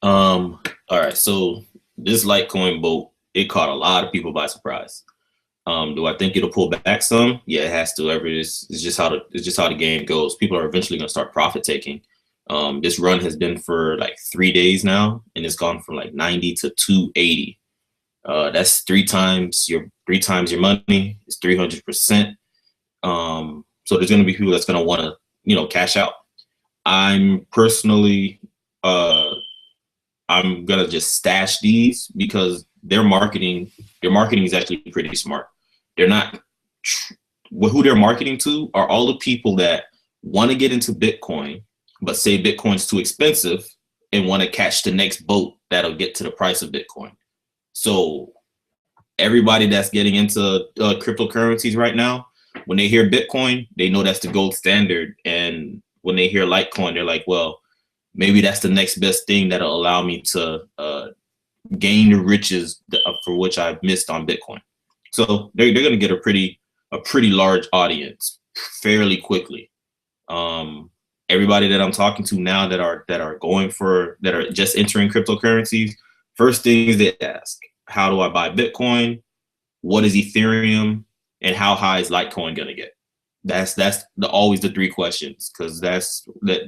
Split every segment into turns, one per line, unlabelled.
All right. So this Litecoin boat, it caught a lot of people by surprise. Do I think it'll pull back some? Yeah, it has to. It's just how the game goes. People are eventually going to start profit taking. This run has been for like 3 days now, and it's gone from like 90 to 280. That's three times your money. It's 300%. So there's going to be people that's going to want to cash out. I'm personally uh, I'm gonna just stash these because their marketing is actually pretty smart. They're not who they're marketing to are all the people that want to get into Bitcoin, but say Bitcoin's too expensive and want to catch the next boat that'll get to the price of Bitcoin. So everybody that's getting into cryptocurrencies right now, when they hear Bitcoin, they know that's the gold standard, and when they hear Litecoin, they're like, well, maybe that's the next best thing that'll allow me to gain the riches for which I've missed on Bitcoin. So they're going to get a pretty large audience fairly quickly. Everybody that I'm talking to now that are just entering cryptocurrencies, first things they ask: how do I buy Bitcoin? What is Ethereum? And how high is Litecoin going to get? Always the three questions, because that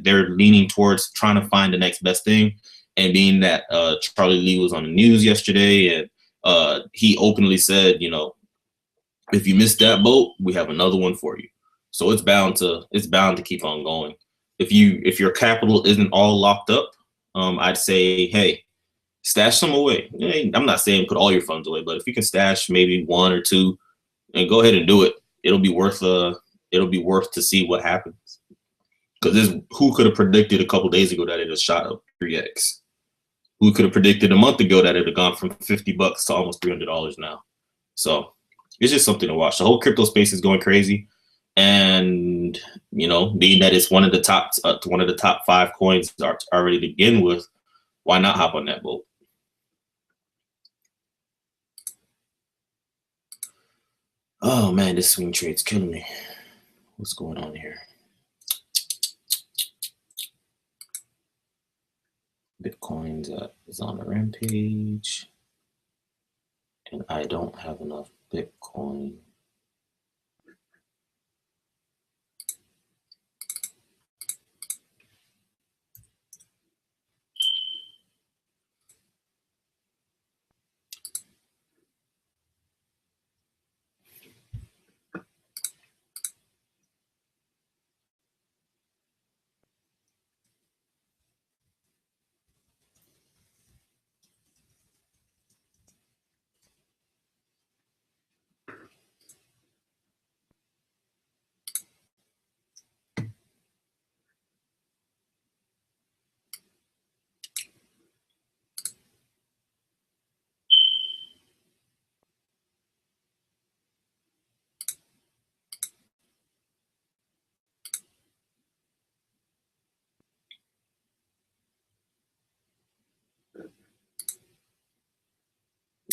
they're leaning towards trying to find the next best thing. And being that Charlie Lee was on the news yesterday, and he openly said, if you missed that boat, we have another one for you. So it's bound to keep on going. If your capital isn't all locked up, I'd say, hey, stash some away. I'm not saying put all your funds away, but if you can stash maybe one or two, and go ahead and do it, it'll be worth to see what happens. Because who could have predicted a couple days ago that it had shot up 3x? Who could have predicted a month ago that it had gone from $50 to almost $300 now? So it's just something to watch. The whole crypto space is going crazy, and being that it's one of the top 5 coins already to begin with, why not hop on that boat? Oh man, this swing trade's killing me. What's going on here? Bitcoin's is on a rampage, and I don't have enough Bitcoin.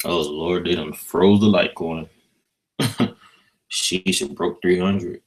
Oh Lord, they done froze the Litecoin. Sheesh, broke 300.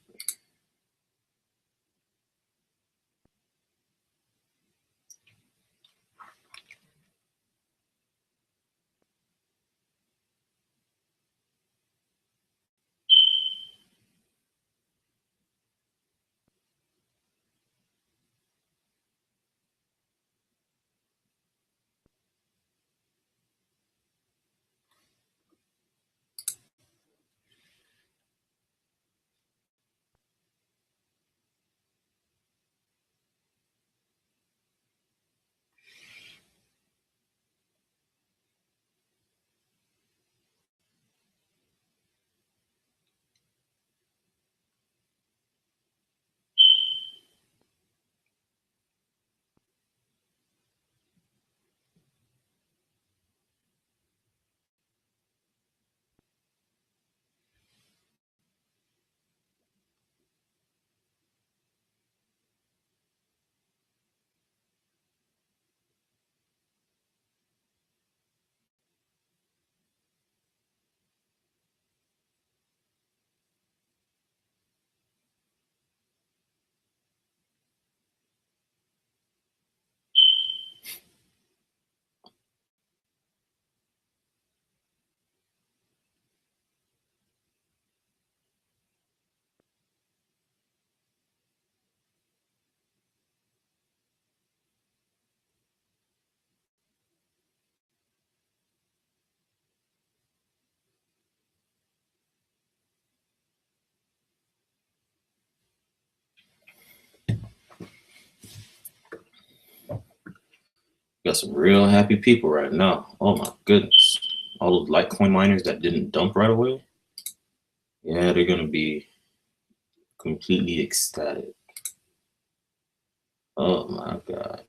got some real happy people right now. Oh my goodness. All those Litecoin miners that didn't dump right away. Yeah, they're gonna be completely ecstatic. Oh my God.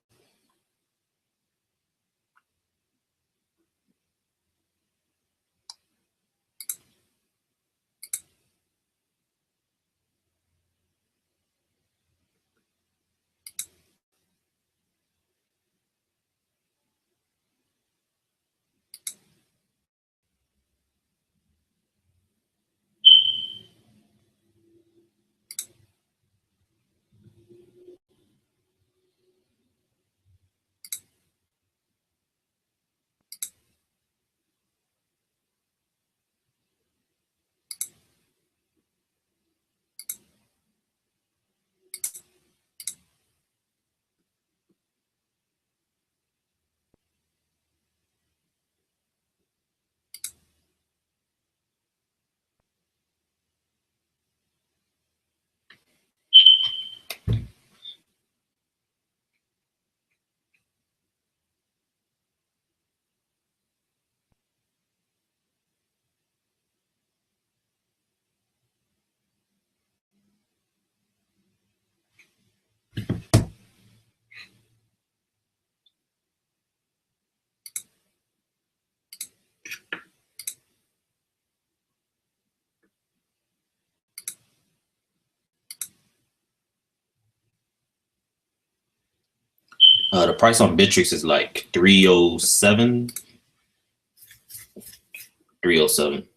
The price on Bittrex is like 307. 307.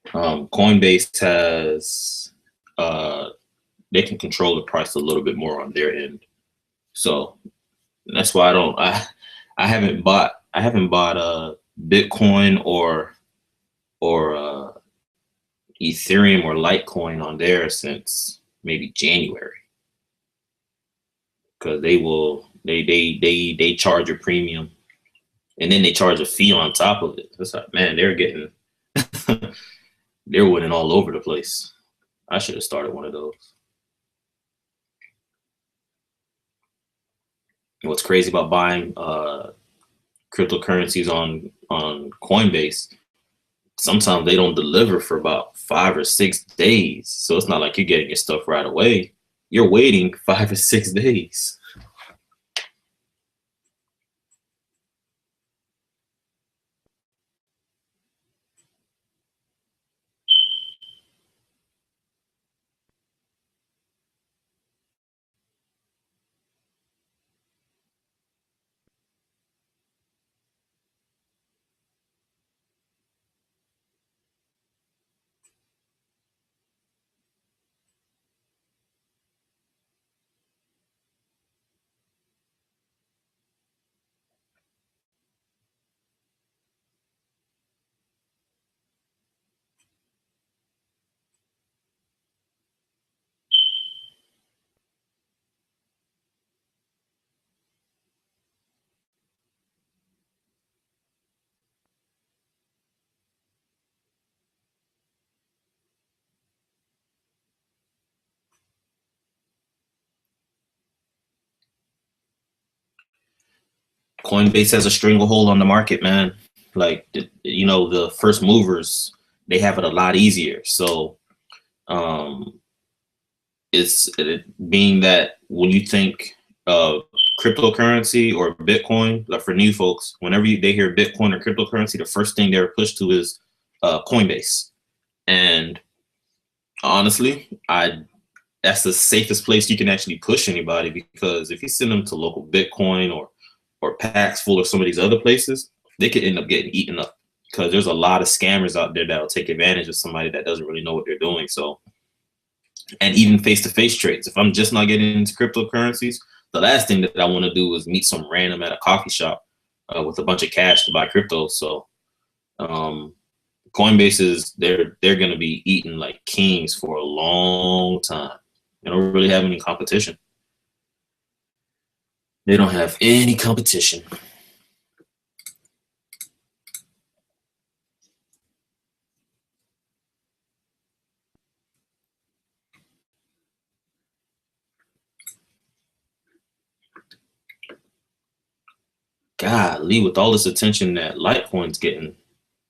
Coinbase has they can control the price a little bit more on their end. So that's why I haven't bought Bitcoin or Ethereum or Litecoin on there since maybe January, because they charge a premium and then they charge a fee on top of it. It's like, man, they're getting they're winning all over the place. I should have started one of those. What's crazy about buying cryptocurrencies on Coinbase, sometimes they don't deliver for about 5 or 6 days. So it's not like you're getting your stuff right away. You're waiting 5 or 6 days. Coinbase has a stranglehold on the market, man. Like, the first movers, they have it a lot easier. So um, being that when you think of cryptocurrency or Bitcoin, like for new folks, whenever they hear Bitcoin or cryptocurrency, the first thing they're pushed to is Coinbase. And honestly, I that's the safest place you can actually push anybody, because if you send them to local Bitcoin or Paxful or some of these other places, they could end up getting eaten up, because there's a lot of scammers out there that'll take advantage of somebody that doesn't really know what they're doing. So, and even face-to-face trades, if I'm just not getting into cryptocurrencies, the last thing that I want to do is meet some random at a coffee shop with a bunch of cash to buy crypto. So um, Coinbase is they're going to be eating like kings for a long time. They don't really have any competition. They don't have any competition. golly, with all this attention that Litecoin's getting,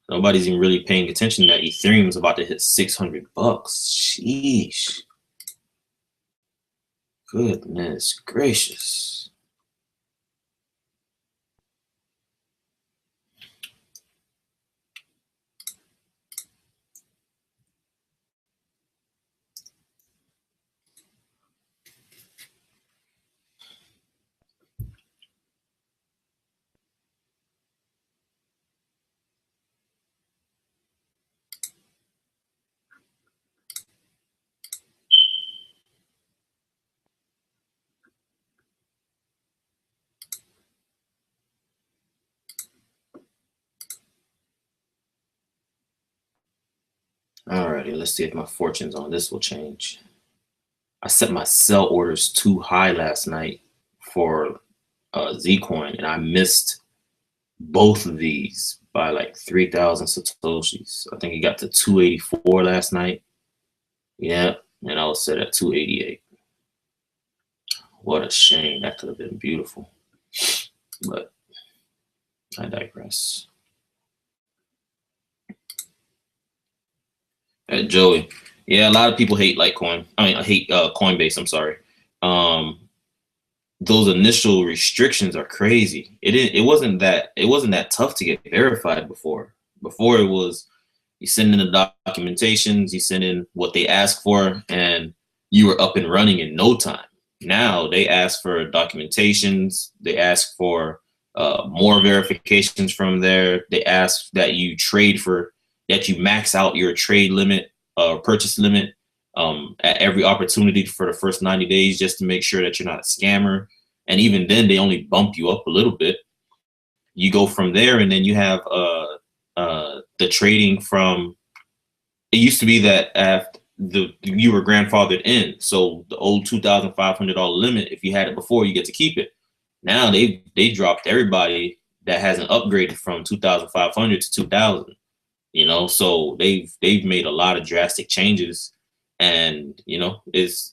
nobody's even really paying attention that Ethereum's about to hit $600. Sheesh. Goodness gracious. Alrighty, let's see if my fortunes on this will change. I set my sell orders too high last night for Zcoin, and I missed both of these by like 3,000 satoshis. I think it got to 284 last night. Yeah, and I was set at 288. What a shame. That could have been beautiful. But I digress. Joey, yeah, a lot of people hate Litecoin. I hate Coinbase. I'm sorry. Those initial restrictions are crazy. It wasn't that tough to get verified before. Before it was, you send in the documentations, you send in what they ask for, and you were up and running in no time. Now they ask for documentations, they ask for more verifications from there. They ask that you that you max out your trade limit, purchase limit at every opportunity for the first 90 days, just to make sure that you're not a scammer. And even then, they only bump you up a little bit. You go from there, and then you have the trading from. It used to be that after you were grandfathered in, so the old $2,500 limit, if you had it before, you get to keep it. Now they dropped everybody that hasn't upgraded from 2,500 to 2,000. You know, so they've made a lot of drastic changes, and you know, is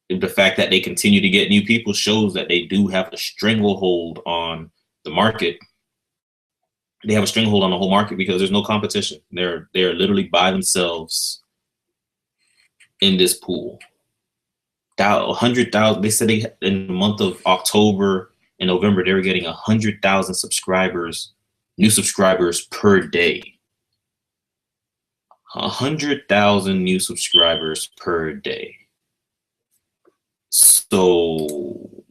the fact that they continue to get new people shows that they do have a stranglehold on the market. They have a stranglehold on the whole market because there's no competition. They're literally by themselves in this pool. 100,000. They said in the month of October and November they were getting 100,000 subscribers, new subscribers per day. 100,000 new subscribers per day. So,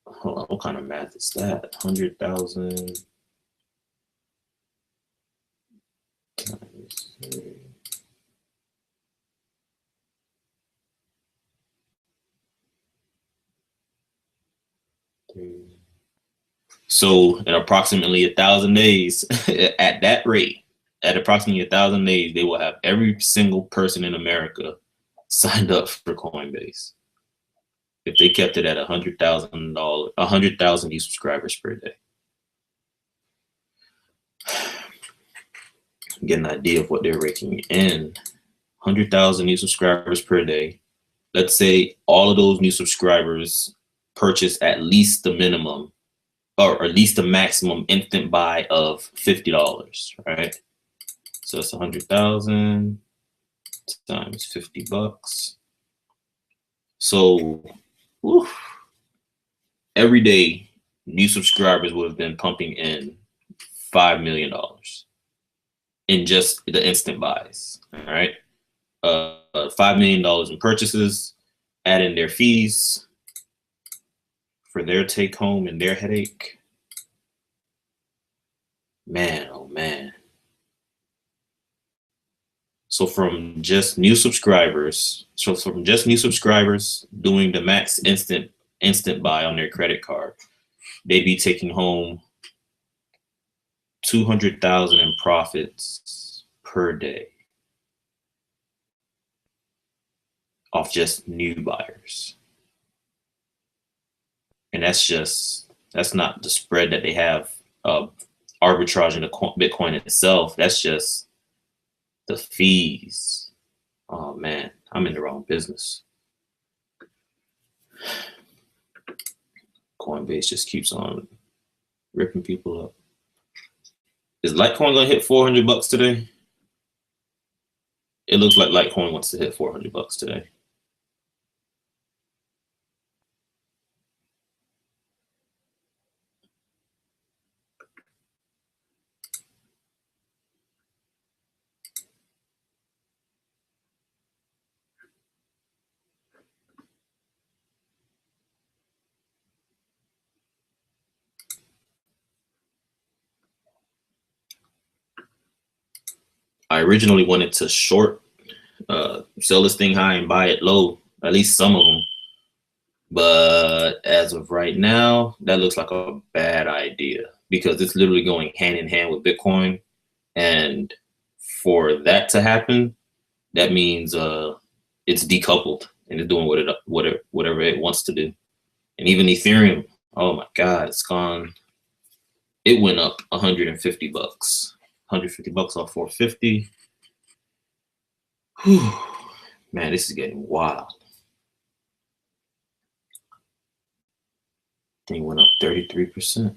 hold on, what kind of math is that? 100,000 times 3. So, in approximately 1,000 days, at that rate, at approximately 1,000 days, they will have every single person in America signed up for Coinbase. If they kept it at $100,000 new subscribers per day. Get an idea of what they're raking in. 100,000 new subscribers per day. Let's say all of those new subscribers purchase at least the minimum or at least the maximum instant buy of $50, right? So it's 100,000 times $50. So whew, every day, new subscribers would have been pumping in $5 million in just the instant buys. All right, $5 million in purchases, add in their fees for their take home and their headache. Man, oh man. So from just new subscribers, doing the max instant buy on their credit card, they'd be taking home 200,000 in profits per day off just new buyers. And that's not the spread that they have arbitrage in the Bitcoin itself. That's just the fees. Oh man, I'm in the wrong business. Coinbase just keeps on ripping people up. Is Litecoin gonna hit 400 bucks today? It looks like Litecoin wants to hit 400 bucks today. I originally wanted to short, sell this thing high and buy it low, at least some of them. But as of right now, that looks like a bad idea because it's literally going hand in hand with Bitcoin. And for that to happen, that means it's decoupled and it's doing whatever it wants to do. And even Ethereum, oh my God, it's gone. It went up 150 bucks. 150 bucks off 450. Whew. Man, this is getting wild. Thing went up 33%.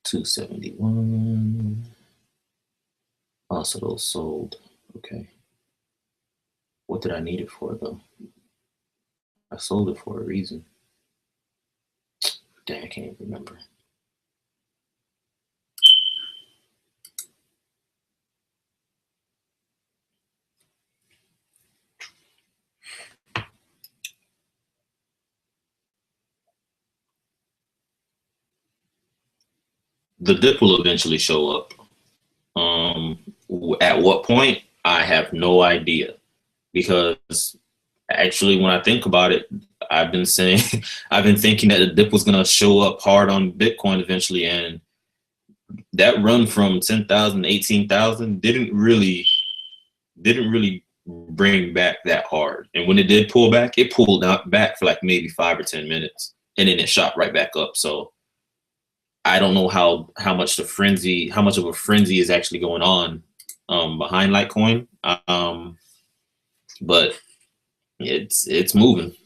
$271. Also, those sold. Okay. What did I need it for though? I sold it for a reason. Dang, I can't even remember. The dip will eventually show up. At what point? I have no idea. Because actually, when I think about it, I've been saying, I've been thinking that the dip was going to show up hard on Bitcoin eventually. And that run from 10,000 to 18,000 didn't really bring back that hard. And when it did pull back, it pulled out back for like maybe 5 or 10 minutes. And then it shot right back up. So I don't know how much of a frenzy is actually going on behind Litecoin. But it's moving.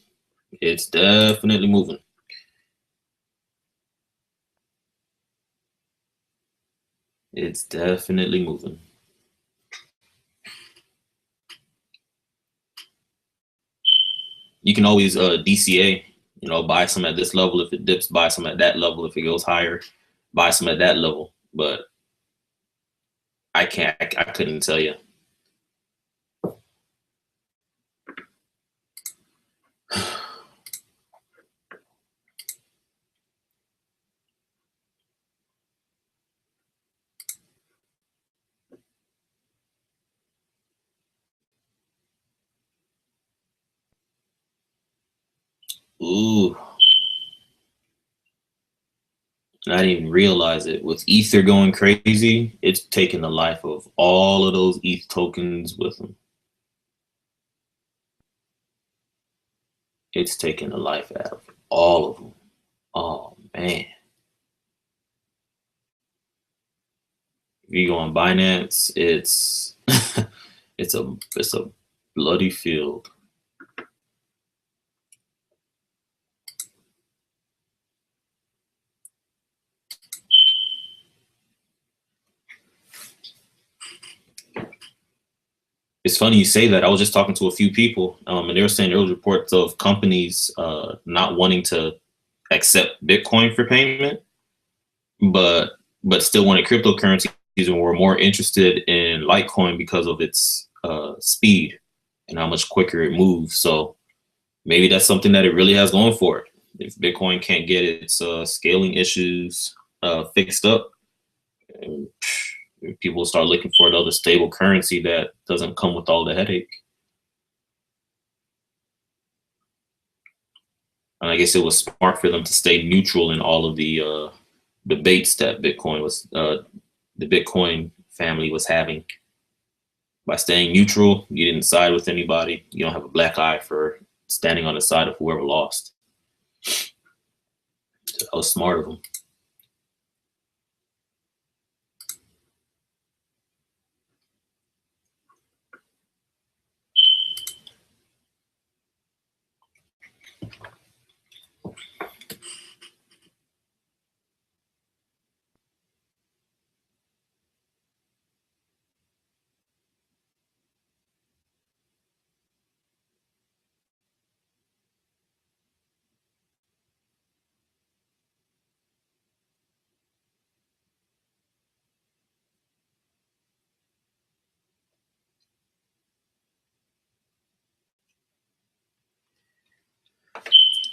It's definitely moving. It's definitely moving. You can always DCA, buy some at this level if it dips, buy some at that level if it goes higher, buy some at that level. But I couldn't tell you. Ooh. I didn't even realize it. With Ether going crazy, it's taking the life of all of those ETH tokens with them. It's taking the life out of all of them. Oh man. If you go on Binance, it's it's a bloody field. It's funny you say that. I was just talking to a few people, and they were saying there was reports of companies not wanting to accept Bitcoin for payment, but still wanted cryptocurrencies and were more interested in Litecoin because of its speed and how much quicker it moves. So maybe that's something that it really has going for it. If Bitcoin can't get its scaling issues fixed up, people will start looking for another stable currency that doesn't come with all the headache. And I guess it was smart for them to stay neutral in all of the debates that the Bitcoin family was having. By staying neutral, you didn't side with anybody. You don't have a black eye for standing on the side of whoever lost. So that was smart of them.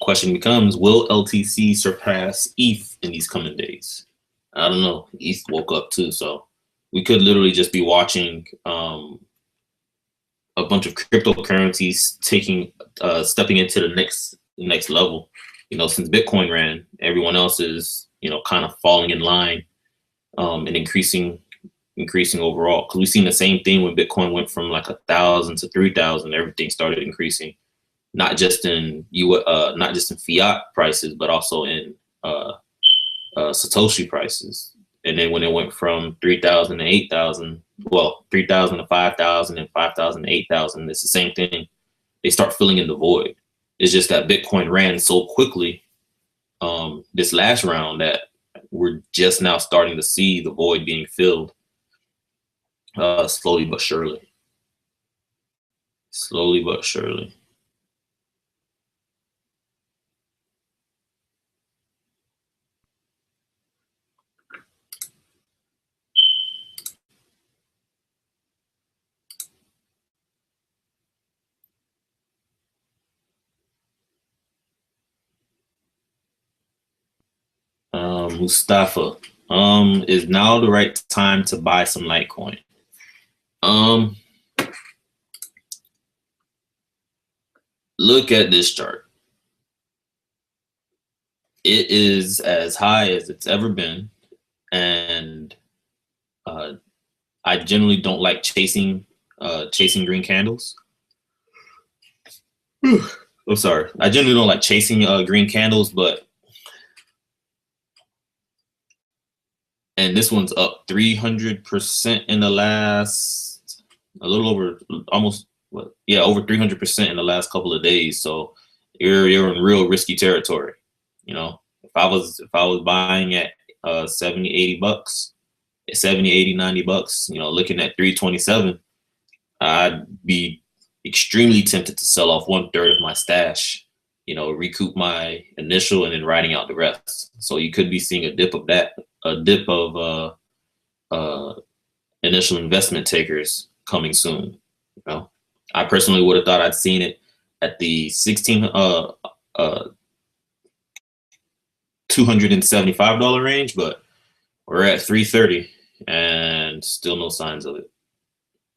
question becomes, will LTC surpass ETH in these coming days? I don't know. ETH woke up too, so we could literally just be watching a bunch of cryptocurrencies stepping into the next level. Since Bitcoin ran, everyone else is kind of falling in line and increasing overall. Because we've seen the same thing when Bitcoin went from like 1,000 to 3,000. Everything started increasing, not just in fiat prices, but also in Satoshi prices. And then when it went from 3,000 to 8,000, well, 3,000 to 5,000 and 5,000 to 8,000, it's the same thing. They start filling in the void. It's just that Bitcoin ran so quickly this last round that we're just now starting to see the void being filled slowly but surely. Slowly but surely. Mustafa, is now the right time to buy some Litecoin? Look at this chart. It is as high as it's ever been, and I generally don't like chasing green candles. I'm sorry. I generally don't like chasing green candles, and this one's up 300% in the last, a little over, almost, over 300% in the last couple of days. So you're in real risky territory. If I was buying at 70, 80 bucks, 70, 80, 90 bucks, looking at 327, I'd be extremely tempted to sell off 1/3 of my stash, recoup my initial and then writing out the rest. So you could be seeing a dip of initial investment takers coming soon. I personally would have thought I'd seen it at the $275 range, but we're at 330 and still no signs of it.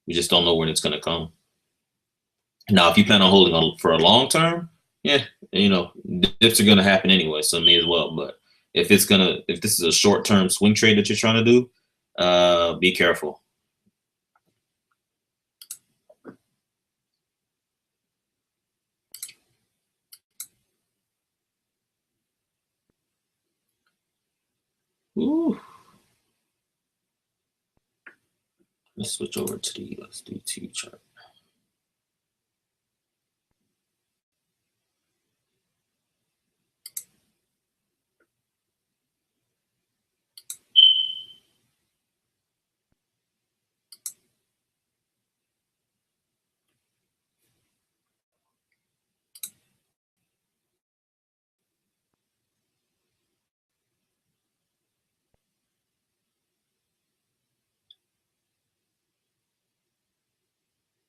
We just don't know when it's going to come. Now, if you plan on holding on for a long term, yeah, dips are going to happen anyway, so may as well. But if this is a short term swing trade that you're trying to do, be careful. Ooh. Let's switch over to the USDT chart.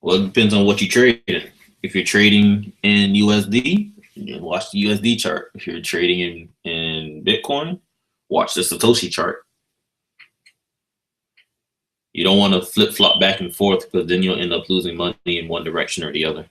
Well, it depends on what you're trading. If you're trading in USD, watch the USD chart. If you're trading in Bitcoin, watch the Satoshi chart. You don't want to flip flop back and forth, because then you'll end up losing money in one direction or the other.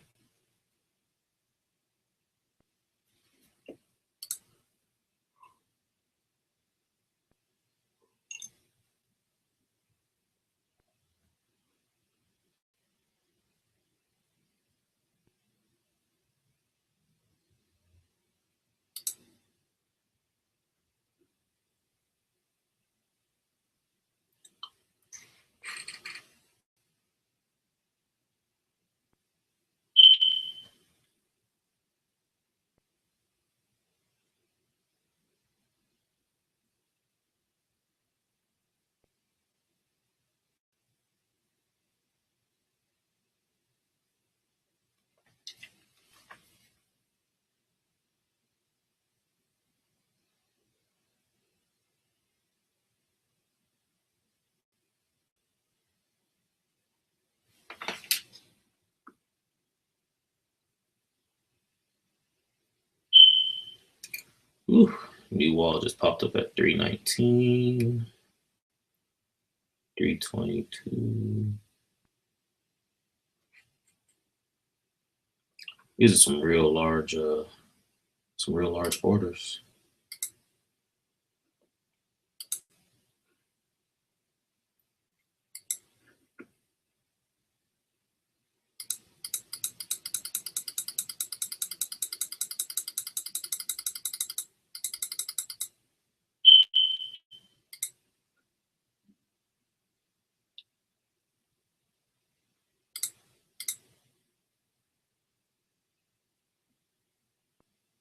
Ooh, new wall just popped up at 319, 322. These are some real large orders.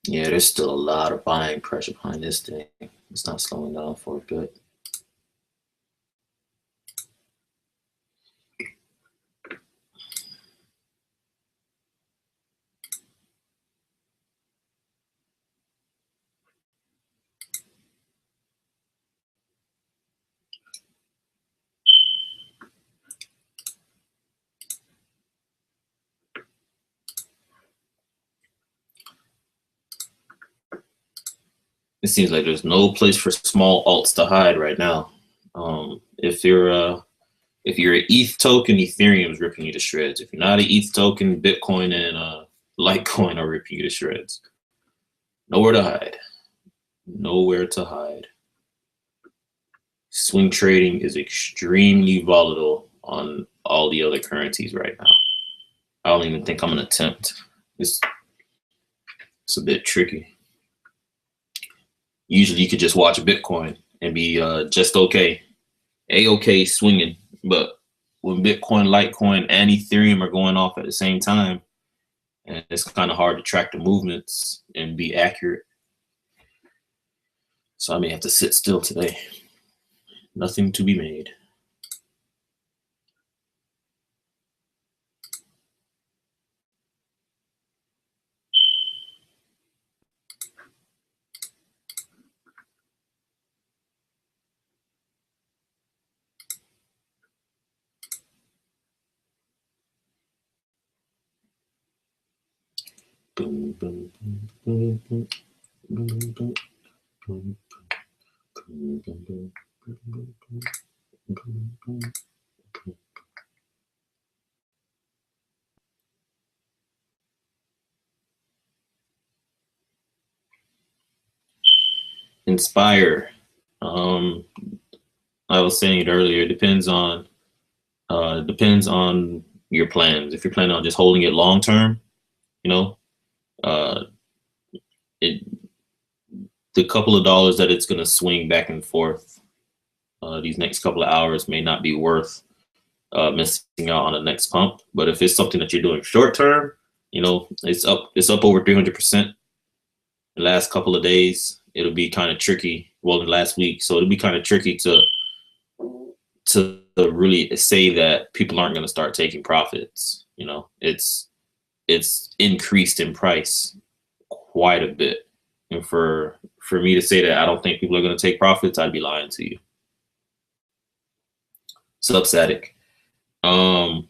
Yeah, there's still a lot of buying pressure behind this thing. It's not slowing down for a bit. It seems like there's no place for small alts to hide right now. If you're an ETH token, Ethereum is ripping you to shreds. If you're not an ETH token, Bitcoin and Litecoin are ripping you to shreds. Nowhere to hide. Nowhere to hide. Swing trading is extremely volatile on all the other currencies right now. I don't even think I'm gonna attempt. It's a bit tricky. Usually you could just watch Bitcoin and be just okay, A-okay swinging. But when Bitcoin, Litecoin, and Ethereum are going off at the same time, and it's kind of hard to track the movements and be accurate. So I may have to sit still today. Nothing to be made. Boom, boom, boom, boom, boom, boom, boom, boom, boom, boom, boom, boom, boom. Inspire. I was saying it earlier. Depends on your plans. If you're planning on just holding it long term, you know, uh, it the couple of dollars that it's going to swing back and forth these next couple of hours may not be worth missing out on the next pump. But if it's something that you're doing short term, you know, it's up over 300% the last couple of days. It'll be kind of tricky. Well, in the last week, so it'll be kind of tricky to really say that people aren't going to start taking profits. You know, it's increased in price quite a bit, and for me to say that I don't think people are going to take profits, I'd be lying to you. Substatic. Why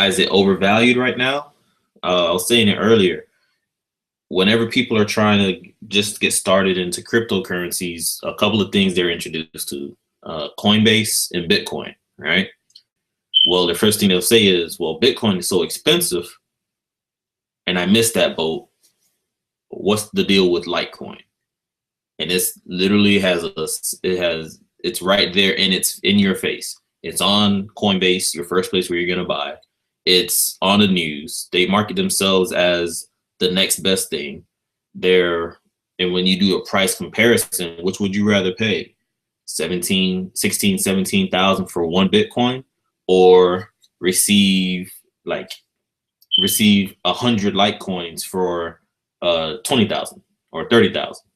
is it overvalued right now? I was saying it earlier. Whenever people are trying to just get started into cryptocurrencies, a couple of things they're introduced to: Coinbase and Bitcoin, right? Well, the first thing they'll say is, well, Bitcoin is so expensive and I missed that boat. What's the deal with Litecoin? And this literally it's right there and it's in your face. It's on Coinbase, your first place where you're going to buy. It's on the news. They market themselves as the next best thing. And when you do a price comparison, which would you rather pay? 17,000 for one Bitcoin, or receive 100 Litecoins for 20,000 or 30,000,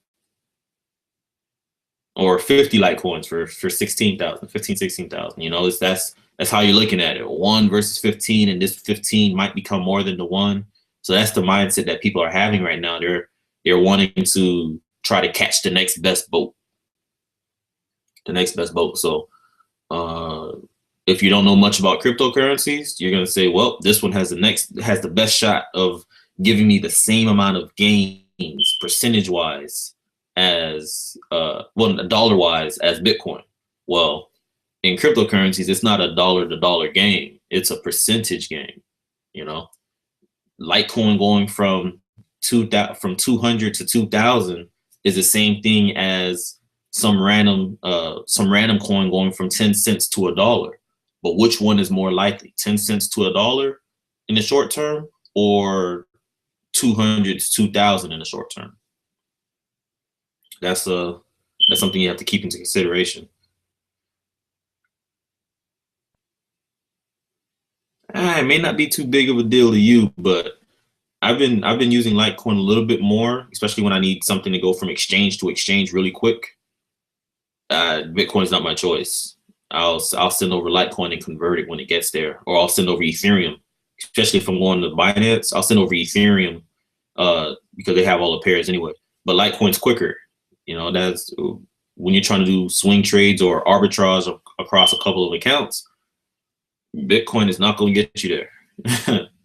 or 50 Litecoins for 16,000, 15, 16,000. You know, that's how you're looking at it. 1 versus 15, and this 15 might become more than the 1. So that's the mindset that people are having right now. They're wanting to try to catch the next best boat. So if you don't know much about cryptocurrencies, you're going to say, well, this one has the best shot of giving me the same amount of gains percentage wise as well, dollar wise as Bitcoin. Well, in cryptocurrencies, it's not a dollar to dollar game. It's a percentage game. You know, Litecoin going from 200 to 2,000 is the same thing as some random coin going from 10 cents to a dollar. But which one is more likely? 10 cents to a dollar in the short term, or 200 to 2,000 in the short term? That's a that's something you have to keep into consideration. It may not be too big of a deal to you, but I've been using Litecoin a little bit more, especially when I need something to go from exchange to exchange really quick. Bitcoin's not my choice. I'll send over Litecoin and convert it when it gets there, or I'll send over Ethereum. Especially if I'm going to Binance, I'll send over Ethereum because they have all the pairs anyway. But Litecoin's quicker. You know, that's when you're trying to do swing trades or arbitrage across a couple of accounts. Bitcoin is not going to get you there.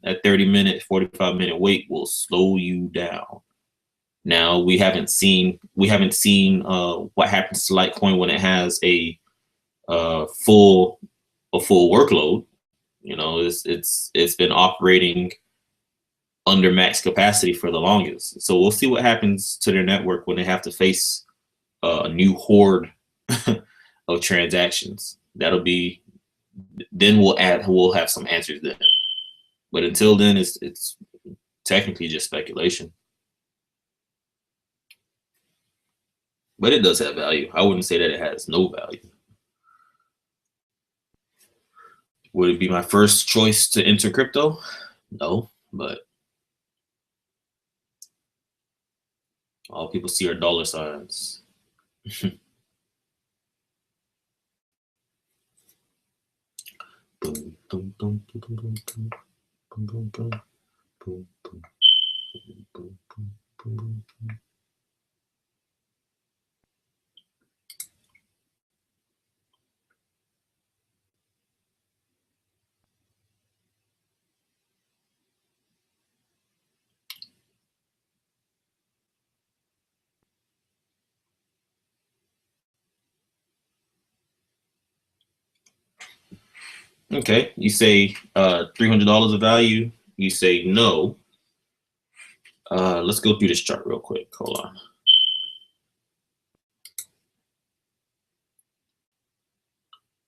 That 30-minute, 45-minute wait will slow you down. Now we haven't seen what happens to Litecoin when it has a full workload. You know, it's been operating under max capacity for the longest. So we'll see what happens to their network when they have to face a new horde of transactions. Then we'll have some answers then. But until then, it's technically just speculation. But it does have value. I wouldn't say that it has no value. Would it be my first choice to enter crypto? No, but all people see are dollar signs. Boom, boom, boom, boom, boom, boom, boom, boom, boom, boom, boom, boom, boom, boom, boom, boom. Okay, you say $300 of value. You say no. Let's go through this chart real quick. Hold on.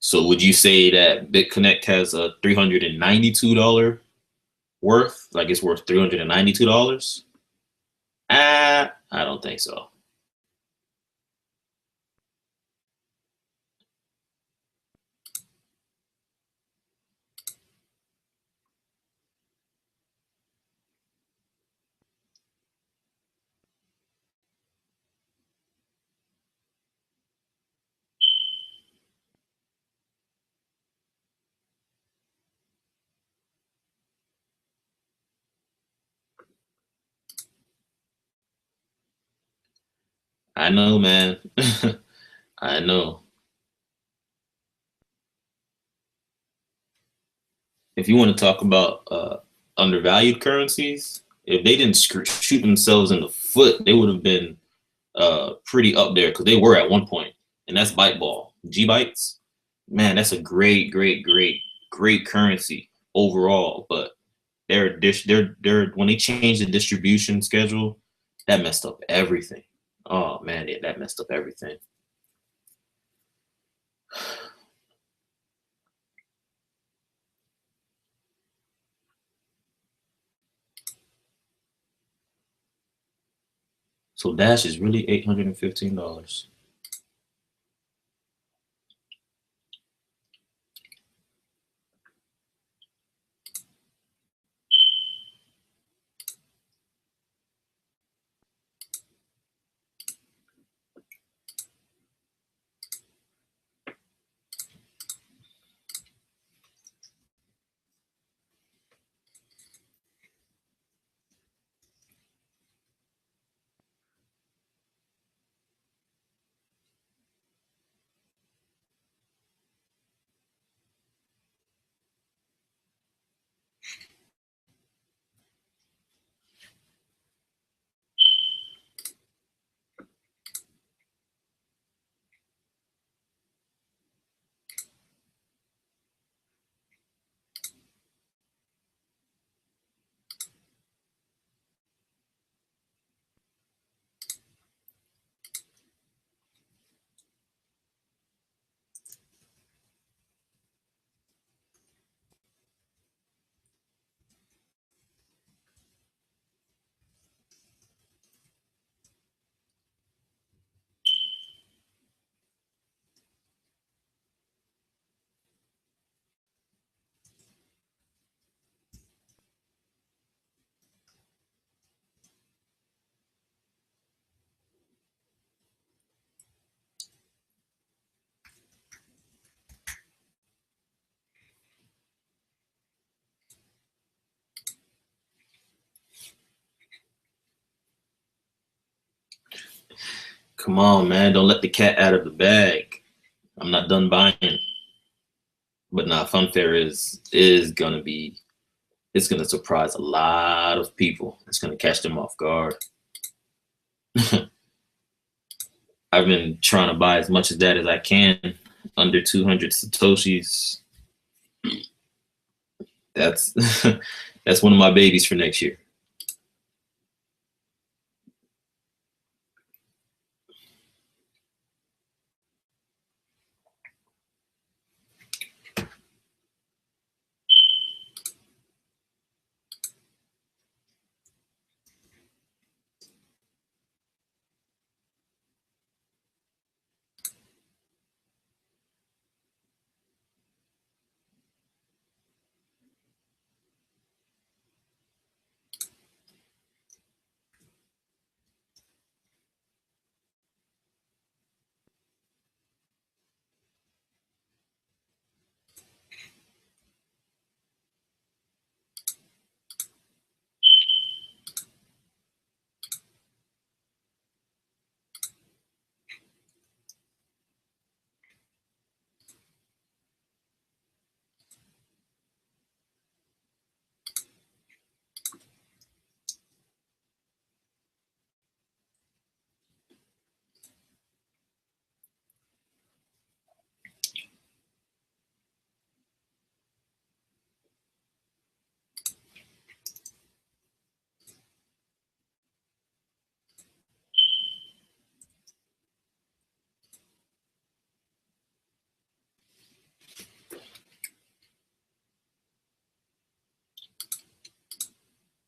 So would you say that BitConnect has a $392 worth? Like it's worth $392? I don't think so. I know, man. I know. If you want to talk about undervalued currencies, if they didn't shoot themselves in the foot, they would have been pretty up there because they were at one point, and that's Byteball. G Bytes, man, that's a great currency overall. But they're when they changed the distribution schedule, that messed up everything. Oh man, yeah, that messed up everything. So Dash is really $815. Come on, man. Don't let the cat out of the bag. I'm not done buying. But nah, Funfair is gonna be, it's gonna surprise a lot of people. It's gonna catch them off guard. I've been trying to buy as much of that as I can, under 200 Satoshis. That's that's one of my babies for next year.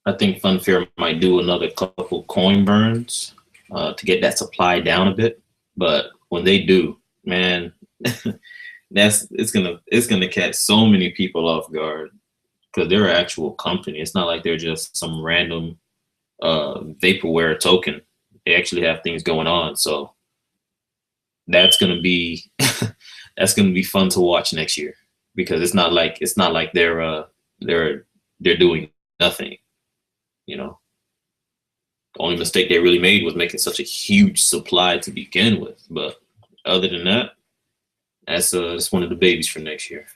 I think Funfair might do another couple coin burns to get that supply down a bit. But when they do, man, it's gonna catch so many people off guard because they're an actual company. It's not like they're just some random vaporware token. They actually have things going on. So that's gonna be that's gonna be fun to watch next year because it's not like they're doing nothing. You know, the only mistake they really made was making such a huge supply to begin with. But other than that, that's one of the babies for next year.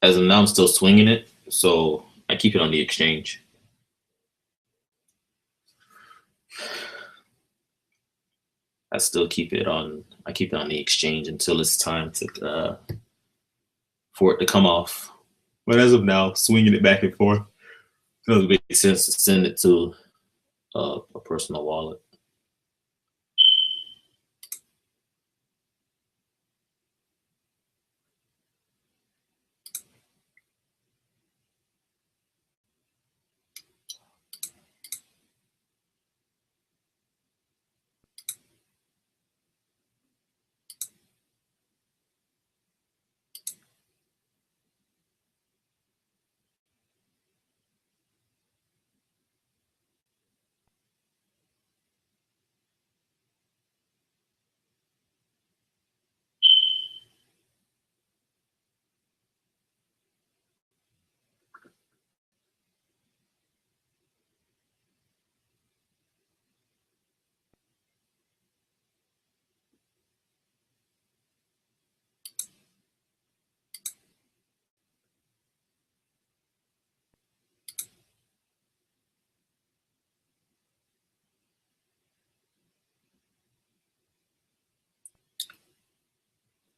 As of now, I'm still swinging it, so I keep it on the exchange. I still keep it on. I keep it on the exchange until it's time to for it to come off. But as of now, swinging it back and forth, it doesn't make sense to send it to a personal wallet.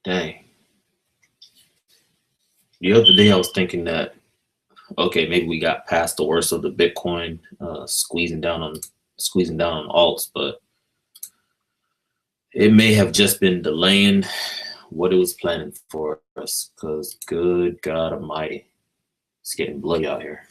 Dang. The other day I was thinking that, okay, maybe we got past the worst of the Bitcoin squeezing down on alts, but it may have just been delaying what it was planning for us. Because good God Almighty, it's getting bloody out here.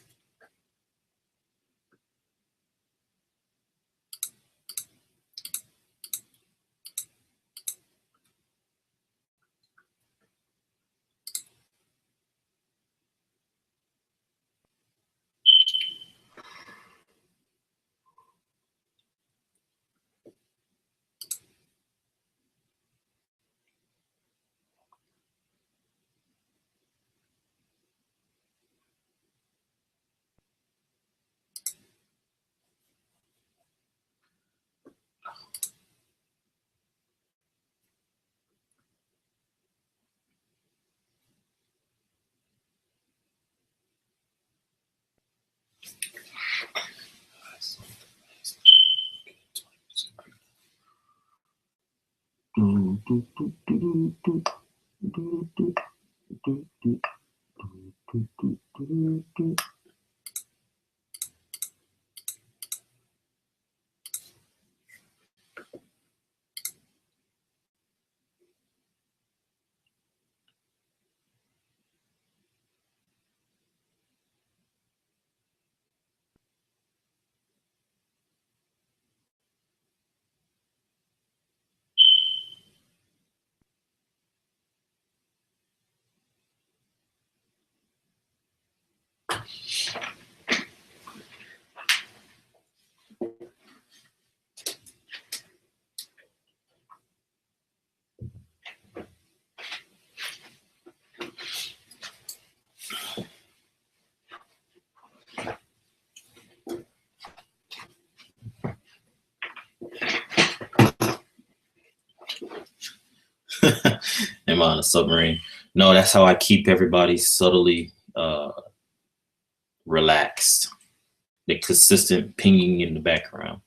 Am I on a submarine? No, that's how I keep everybody subtly relaxed. The consistent pinging in the background.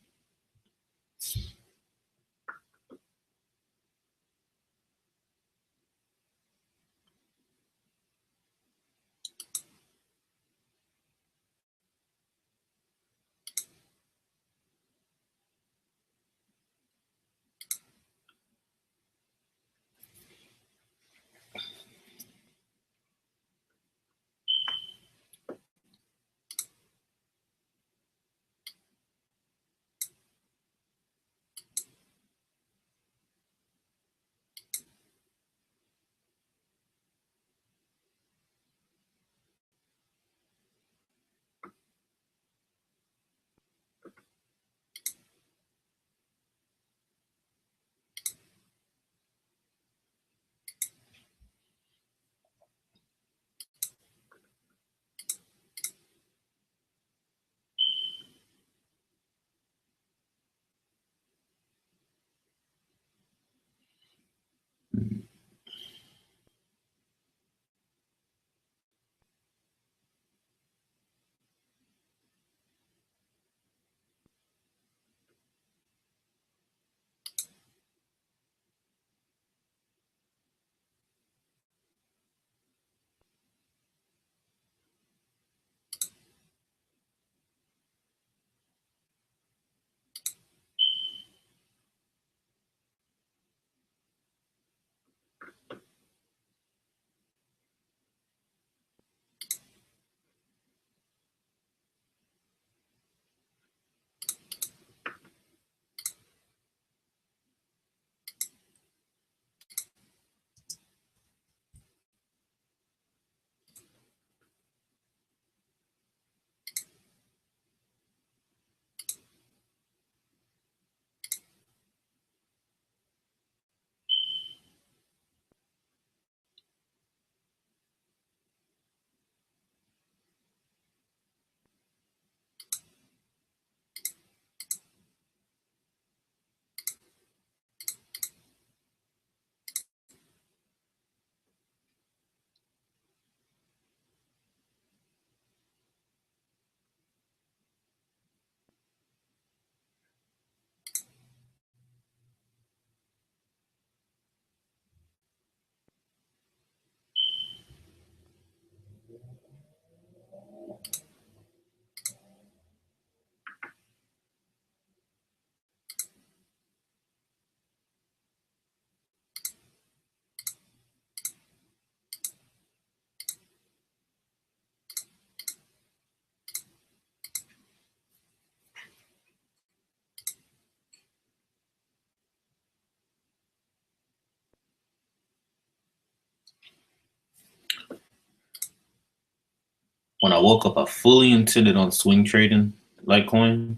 When I woke up, I fully intended on swing trading Litecoin,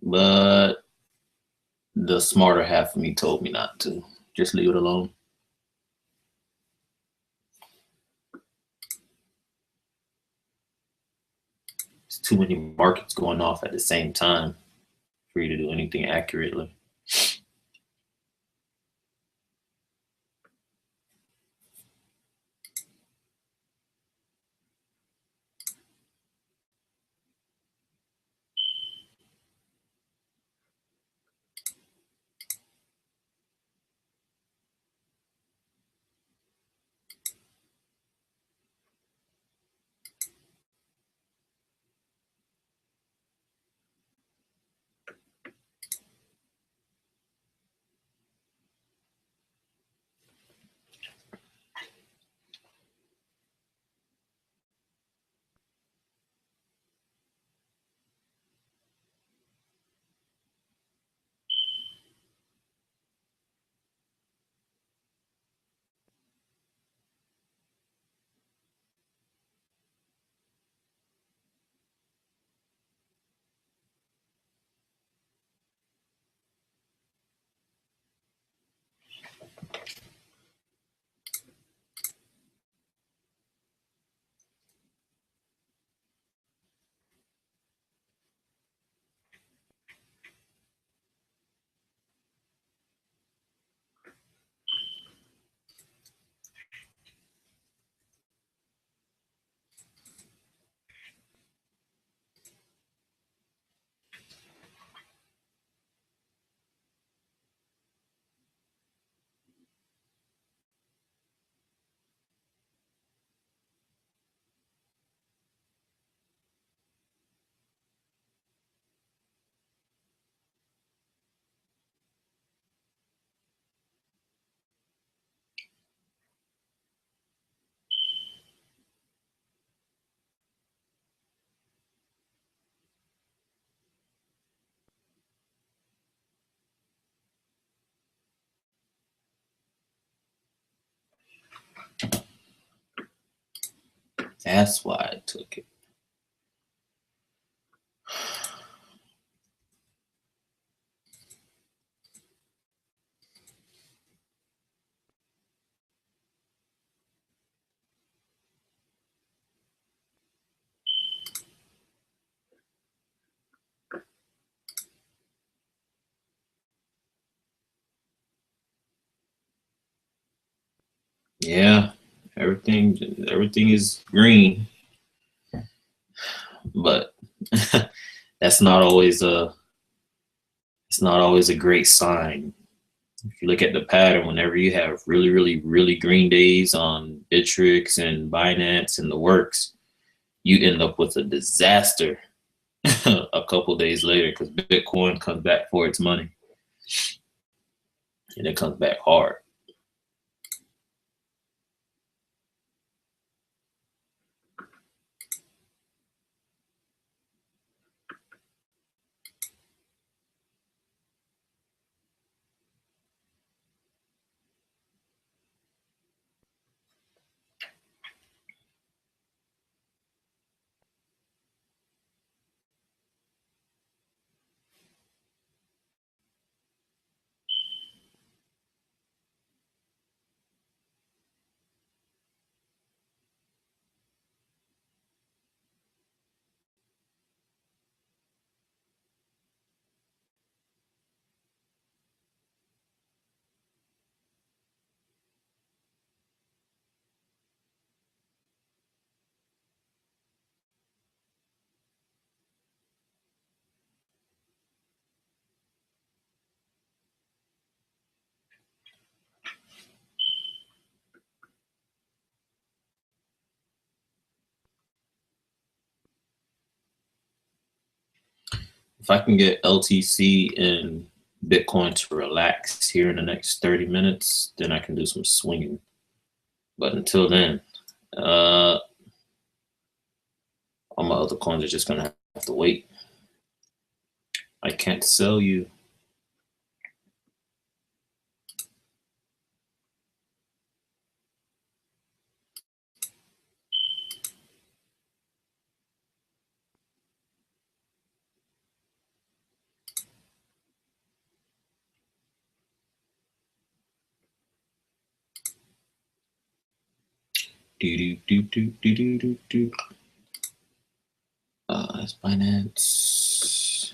but the smarter half of me told me not to. Just leave it alone. There's too many markets going off at the same time for you to do anything accurately. That's why I took it. Yeah, everything is green, but that's not always a it's not always a great sign. If you look at the pattern, whenever you have really, really, really green days on Bittrex and Binance and the works, you end up with a disaster a couple days later because Bitcoin comes back for its money and it comes back hard. If I can get LTC and Bitcoin to relax here in the next 30 minutes, then I can do some swinging. But until then, all my other coins are just gonna have to wait. I can't sell you. It's Binance.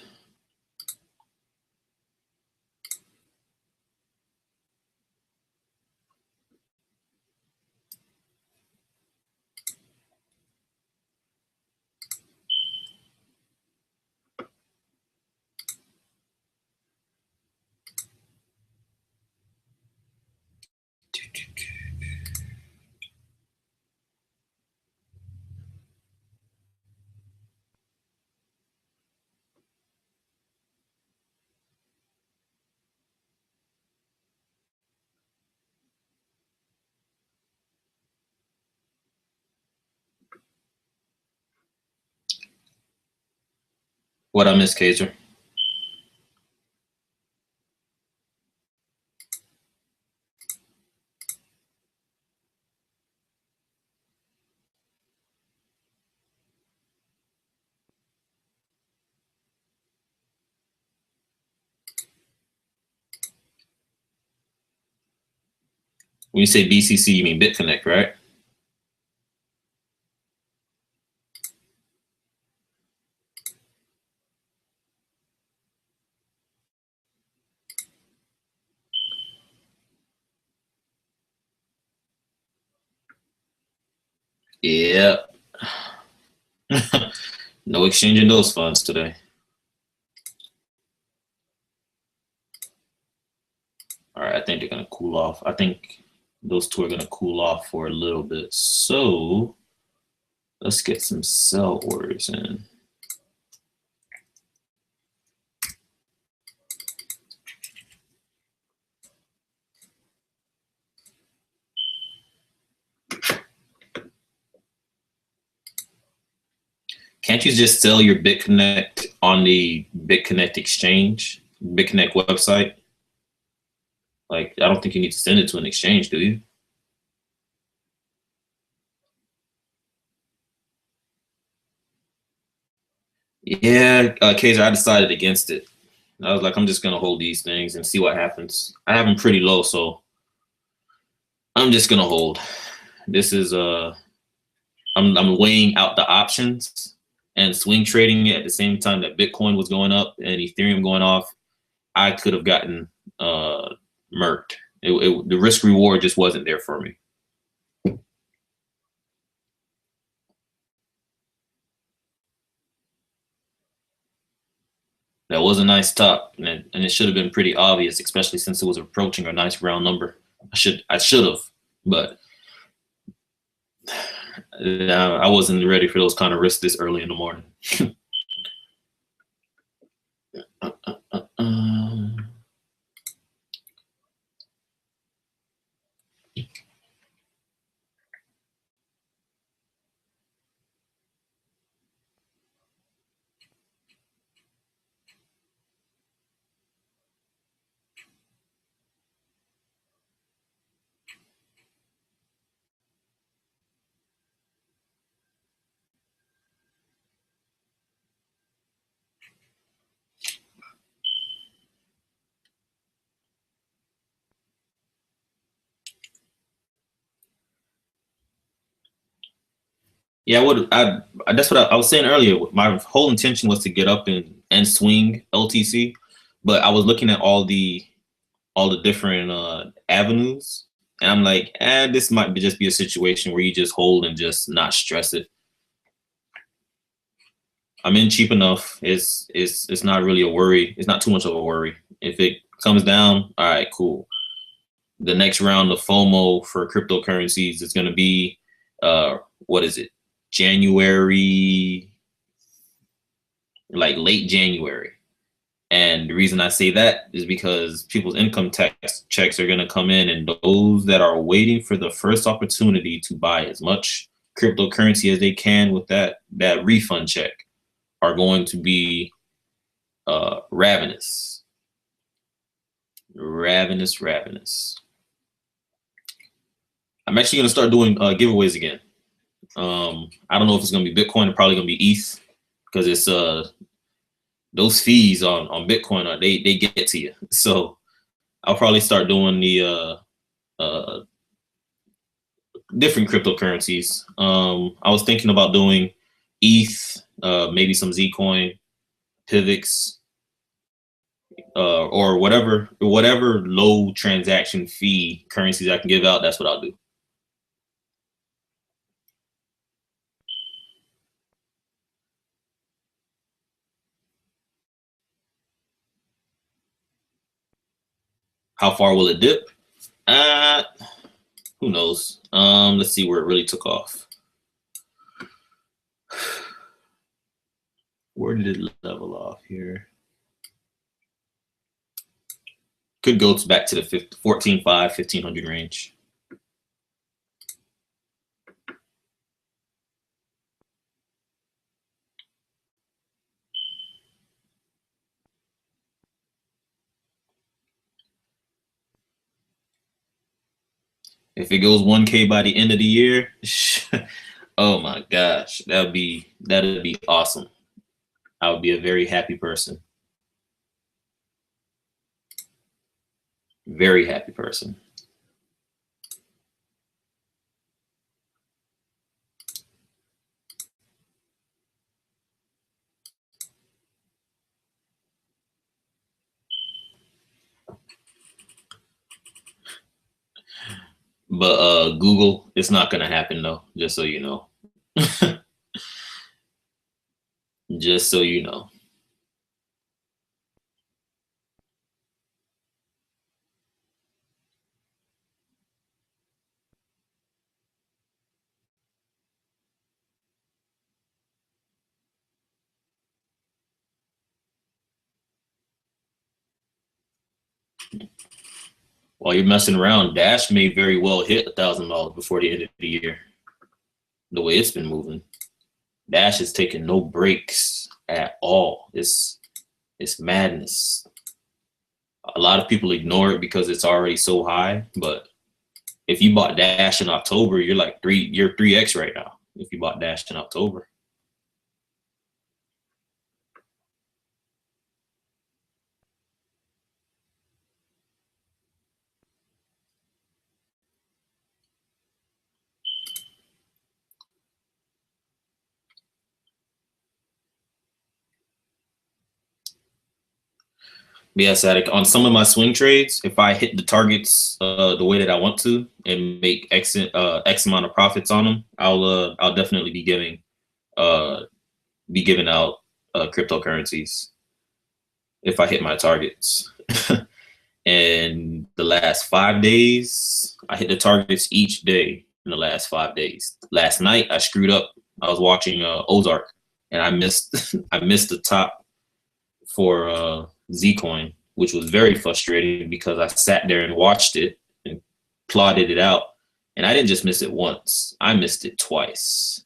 What I miss, Kaiser? When you say BCC, you mean BitConnect, right? Yeah. No exchanging those funds today. All right, I think they're going to cool off. I think those two are going to cool off for a little bit. So let's get some sell orders in. Can't you just sell your BitConnect on the BitConnect exchange, BitConnect website? Like, I don't think you need to send it to an exchange, do you? Yeah, Kaiser, I decided against it. I was like, I'm just gonna hold these things and see what happens. I have them pretty low, so I'm just gonna hold. This is I'm weighing out the options and swing trading it at the same time that Bitcoin was going up and Ethereum going off. I could have gotten murked. The risk reward just wasn't there for me. That was a nice top, and it should have been pretty obvious, especially since it was approaching a nice round number. I should have, but I wasn't ready for those kind of risks this early in the morning. Yeah, that's what I was saying earlier. My whole intention was to get up and swing LTC, but I was looking at all the different avenues, and I'm like, this might just be a situation where you just hold and just not stress it. I'm in cheap enough. It's not really a worry. It's not too much of a worry. If it comes down, all right, cool. The next round of FOMO for cryptocurrencies is going to be what is it? January, like late January. And the reason I say that is because people's income tax checks are going to come in, and those that are waiting for the first opportunity to buy as much cryptocurrency as they can with that refund check are going to be ravenous. Ravenous. I'm actually going to start doing giveaways again. I don't know if it's going to be Bitcoin or probably going to be ETH, because it's those fees on Bitcoin they get to you. So I'll probably start doing the different cryptocurrencies. I was thinking about doing ETH, maybe some Zcoin, Pivx, or whatever low transaction fee currencies I can give out. That's what I'll do. How far will it dip? Who knows? Let's see where it really took off. Where did it level off here? Could go back to the 14.5, 1500 range. If it goes 1K by the end of the year, oh my gosh, that'd be awesome. I would be a very happy person. Very happy person. But Google, it's not gonna happen though, just so you know. Just so you know. While you're messing around, Dash may very well hit $1,000 before the end of the year. The way it's been moving, Dash is taking no breaks at all. It's madness. A lot of people ignore it because it's already so high, but if you bought Dash in October, you're 3x right now. If you bought Dash in October. Yeah, Sadik, on some of my swing trades, if I hit the targets the way that I want to and make X amount of profits on them, I'll definitely be giving out cryptocurrencies if I hit my targets. And the last 5 days, I hit the targets each day in the last 5 days. Last night, I screwed up. I was watching Ozark, and I missed I missed the top for Zcoin, which was very frustrating because I sat there and watched it and plotted it out. And I didn't just miss it once, I missed it twice.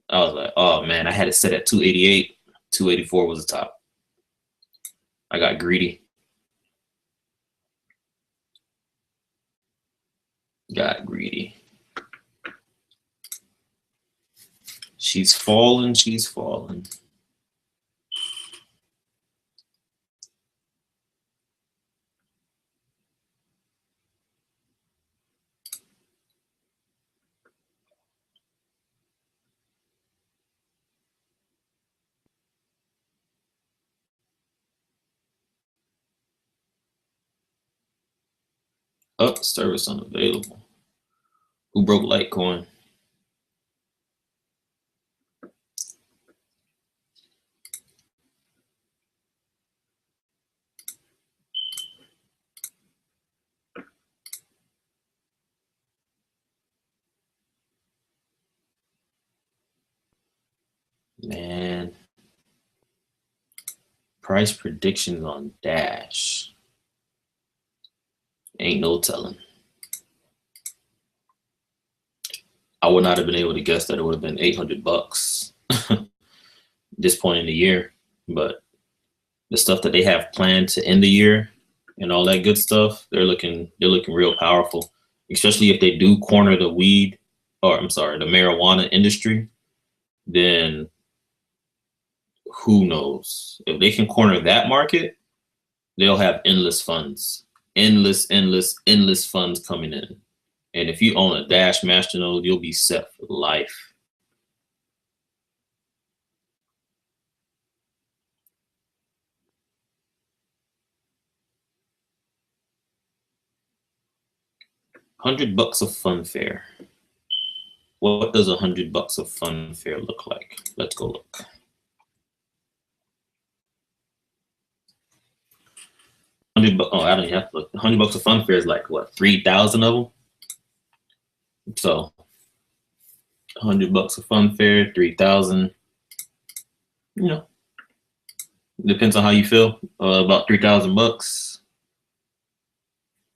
I was like, oh man, I had it set at 288, 284 was the top. I got greedy. Got greedy. She's falling, she's falling. Oh, service unavailable. Who broke Litecoin? Man. Price predictions on Dash. Ain't no telling. I would not have been able to guess that it would have been $800 this point in the year, but the stuff that they have planned to end the year and all that good stuff, they're looking real powerful, especially if they do corner the the marijuana industry. Then who knows? If they can corner that market, they'll have endless funds, endless funds coming in. And if you own a Dash Masternode, you'll be set for life. $100 of funfair. What does $100 of funfair look like? Let's go look. $100. Oh, I don't even have to look. $100 of funfair is like what, 3,000 of them. So $100 of funfair, 3,000. You know, depends on how you feel about $3,000.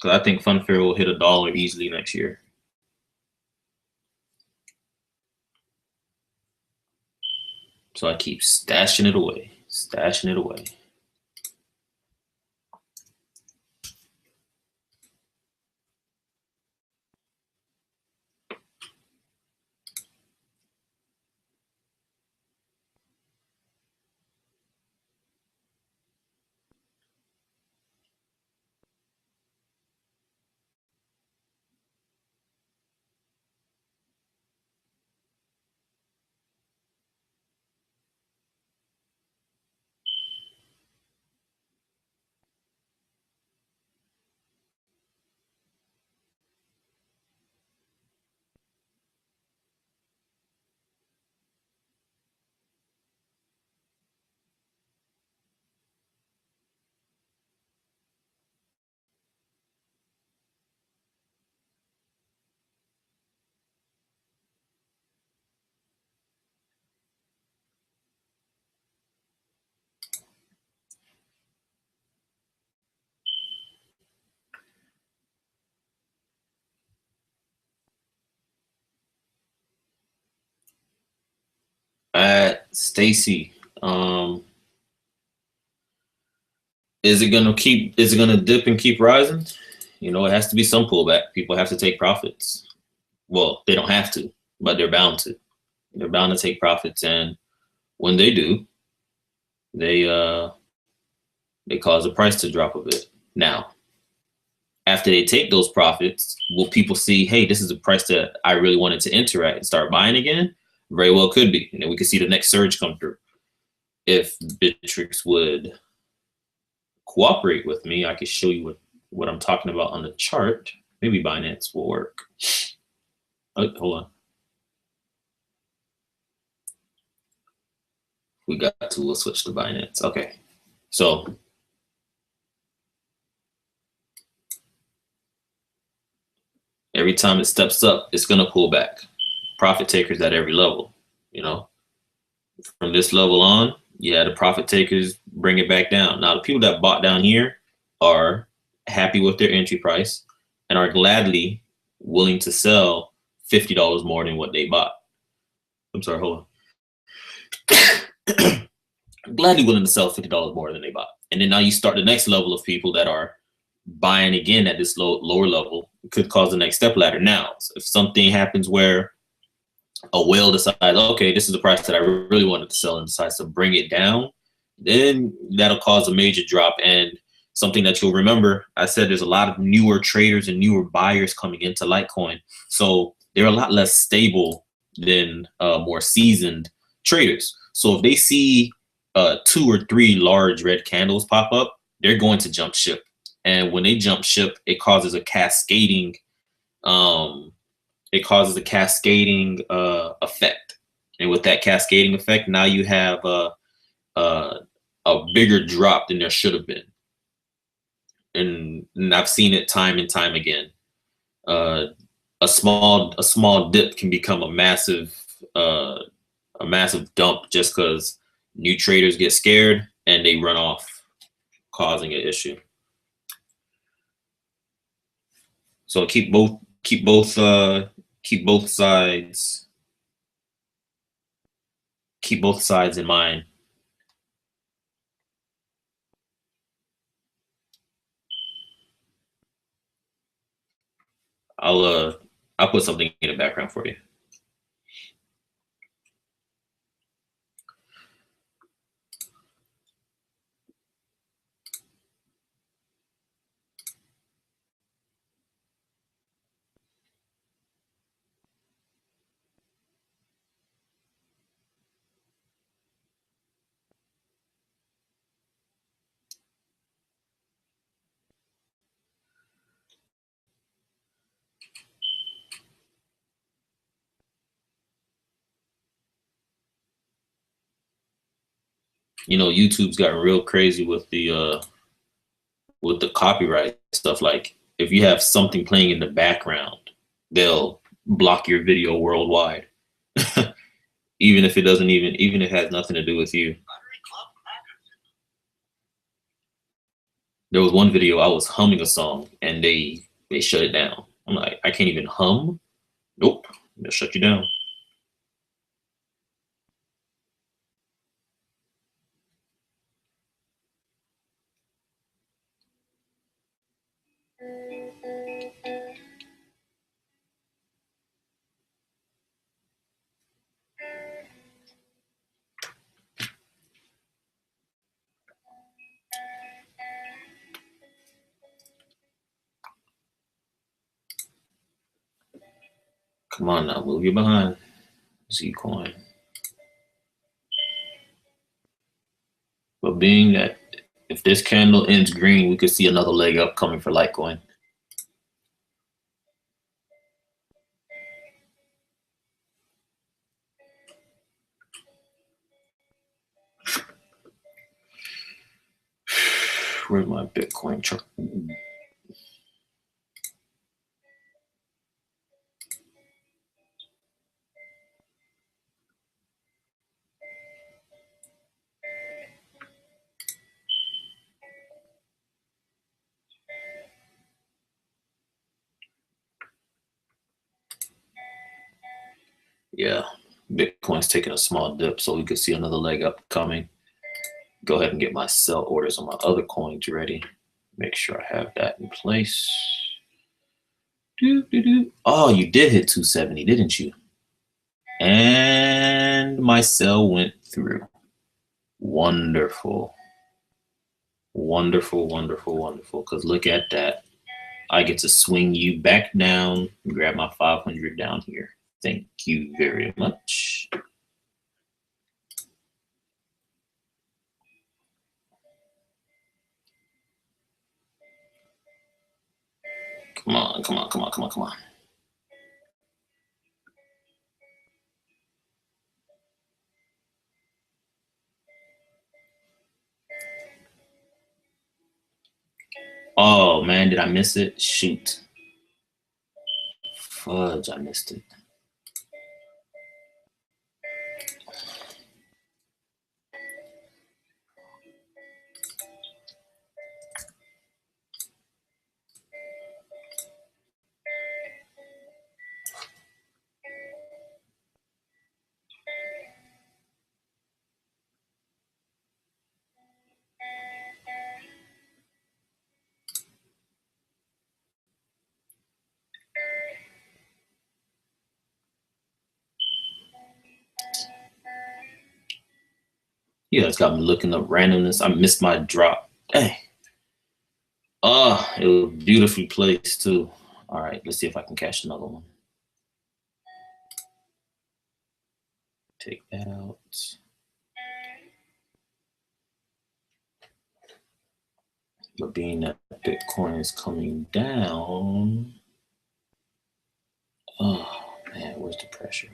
Because I think funfair will hit $1 easily next year. So I keep stashing it away, stashing it away. Stacy, is it gonna dip and keep rising? You know, it has to be some pullback. People have to take profits. Well, they don't have to, but they're bound to. They're bound to take profits, and when they do, they cause the price to drop a bit. Now, after they take those profits, will people see, hey, this is a price that I really wanted to enter at and start buying again? Very well could be. And then we could see the next surge come through. If Bittrex would cooperate with me, I could show you what I'm talking about on the chart. Maybe Binance will work. Oh, hold on. We got to, we'll switch to Binance. Okay. So every time it steps up, it's going to pull back. Profit takers at every level, you know. From this level on, yeah, the profit takers bring it back down. Now, the people that bought down here are happy with their entry price and are gladly willing to sell $50 more than what they bought. I'm sorry, hold on. Gladly willing to sell $50 more than they bought. And then now you start the next level of people that are buying again at this lower level. It could cause the next step ladder. Now, if something happens where a whale decides, okay, this is the price that I really wanted to sell and decides to bring it down, then that'll cause a major drop. And something that you'll remember, I said there's a lot of newer traders and newer buyers coming into Litecoin. So they're a lot less stable than more seasoned traders. So if they see 2 or 3 large red candles pop up, they're going to jump ship. And when they jump ship, it causes a cascading effect. And with that cascading effect, now you have a bigger drop than there should have been. And I've seen it time and time again. A small dip can become a massive dump just because new traders get scared and they run off, causing an issue. So keep both sides in mind. I'll put something in the background for you. You know, YouTube's gotten real crazy with the copyright stuff. Like if you have something playing in the background, they'll block your video worldwide. Even if it doesn't even if it has nothing to do with you. There was one video I was humming a song and they shut it down. I'm like, I can't even hum. Nope, they'll shut you down. Come on now, move your behind. Zcoin. But being that if this candle ends green, we could see another leg up coming for Litecoin. Where's my Bitcoin chart? Yeah, Bitcoin's taking a small dip, so we could see another leg up coming. Go ahead and get my sell orders on my other coins ready. Make sure I have that in place. Oh, you did hit 270, didn't you? And my sell went through. Wonderful. Wonderful, wonderful, wonderful. Because look at that. I get to swing you back down and grab my 500 down here. Thank you very much. Come on, come on, come on, come on, come on. Oh man, did I miss it? Shoot. Fudge, I missed it. Yeah, it's got me looking up randomness. I missed my drop. Hey. Oh, it was beautifully placed too. All right, let's see if I can catch another one. Take that out. But being that Bitcoin is coming down, oh man, where's the pressure?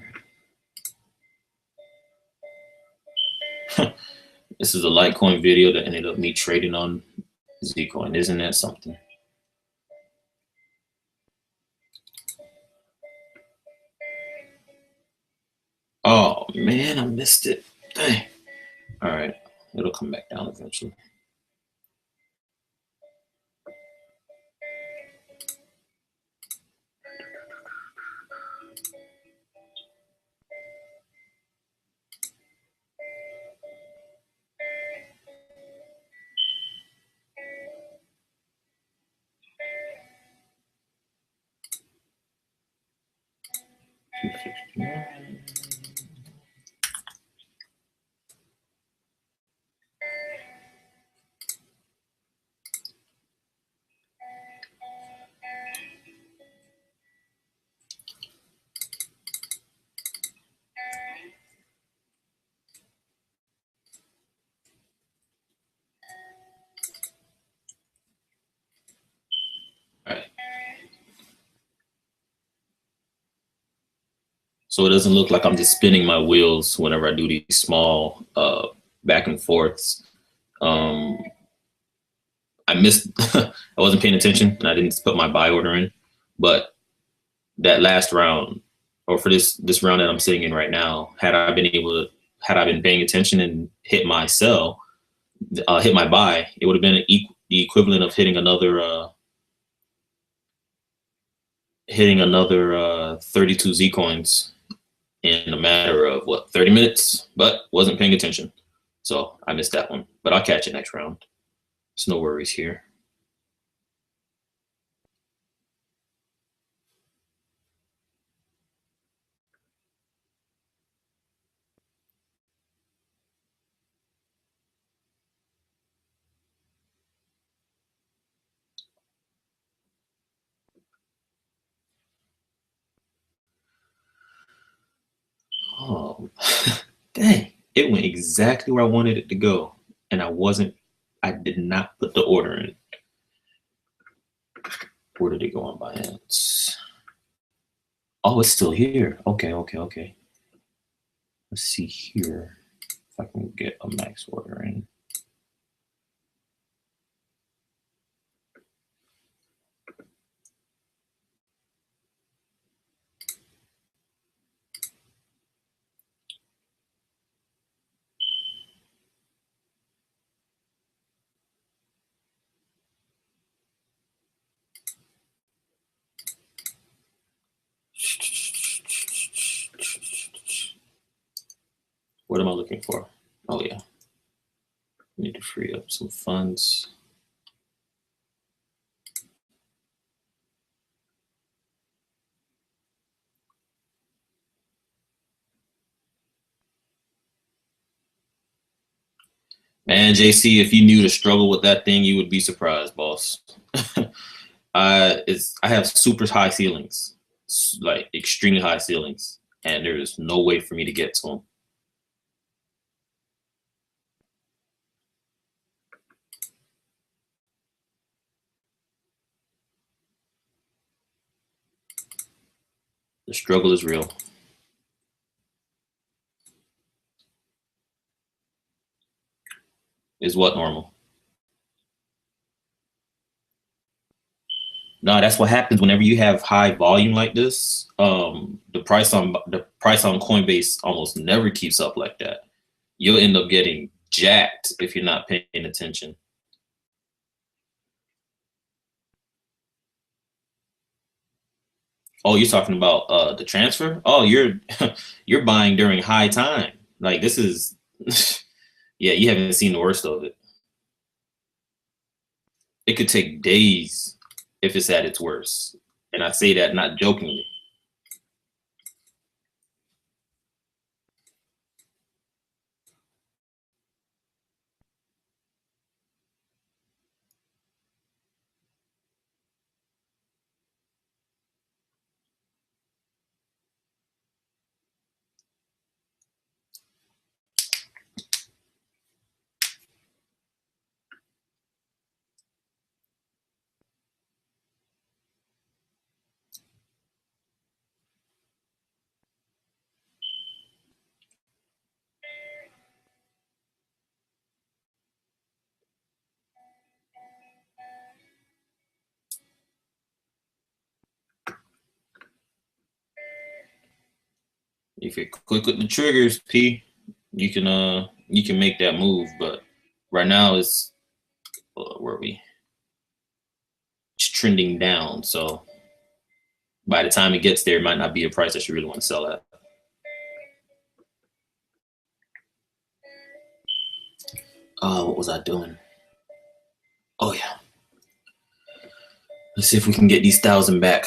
This is a Litecoin video that ended up me trading on Zcoin. Isn't that something? Oh man, I missed it. Dang. All right, it'll come back down eventually. All right. So it doesn't look like I'm just spinning my wheels whenever I do these small back and forths. I missed. I wasn't paying attention, and I didn't put my buy order in. But that last round, or for this round that I'm sitting in right now, had I been paying attention and hit my sell, hit my buy, it would have been the equivalent of hitting another 32 Z coins in a matter of what 30 minutes. But wasn't paying attention, so I missed that one. But I'll catch it next round. There's no worries here. Oh, dang. It went exactly where I wanted it to go. And I did not put the order in. Where did it go on Binance? Oh, it's still here. Okay. Let's see here if I can get a max order in. What am I looking for? Oh yeah, need to free up some funds. Man, JC, if you knew the struggle with that thing, you would be surprised, boss. I have super high ceilings, like extremely high ceilings, and there is no way for me to get to them. The struggle is real. Is what normal? No, that's what happens whenever you have high volume like this. The price on Coinbase almost never keeps up like that. You'll end up getting jacked if you're not paying attention. Oh, you're talking about the transfer? Oh, you're you're buying during high time. Like this is yeah, you haven't seen the worst of it. It could take days if it's at its worst. And I say that not jokingly. If you're quick with the triggers, P, you can make that move. But right now it's where are we? It's trending down. So by the time it gets there, it might not be a price that you really want to sell at. What was I doing? Oh yeah. Let's see if we can get these 1,000 back.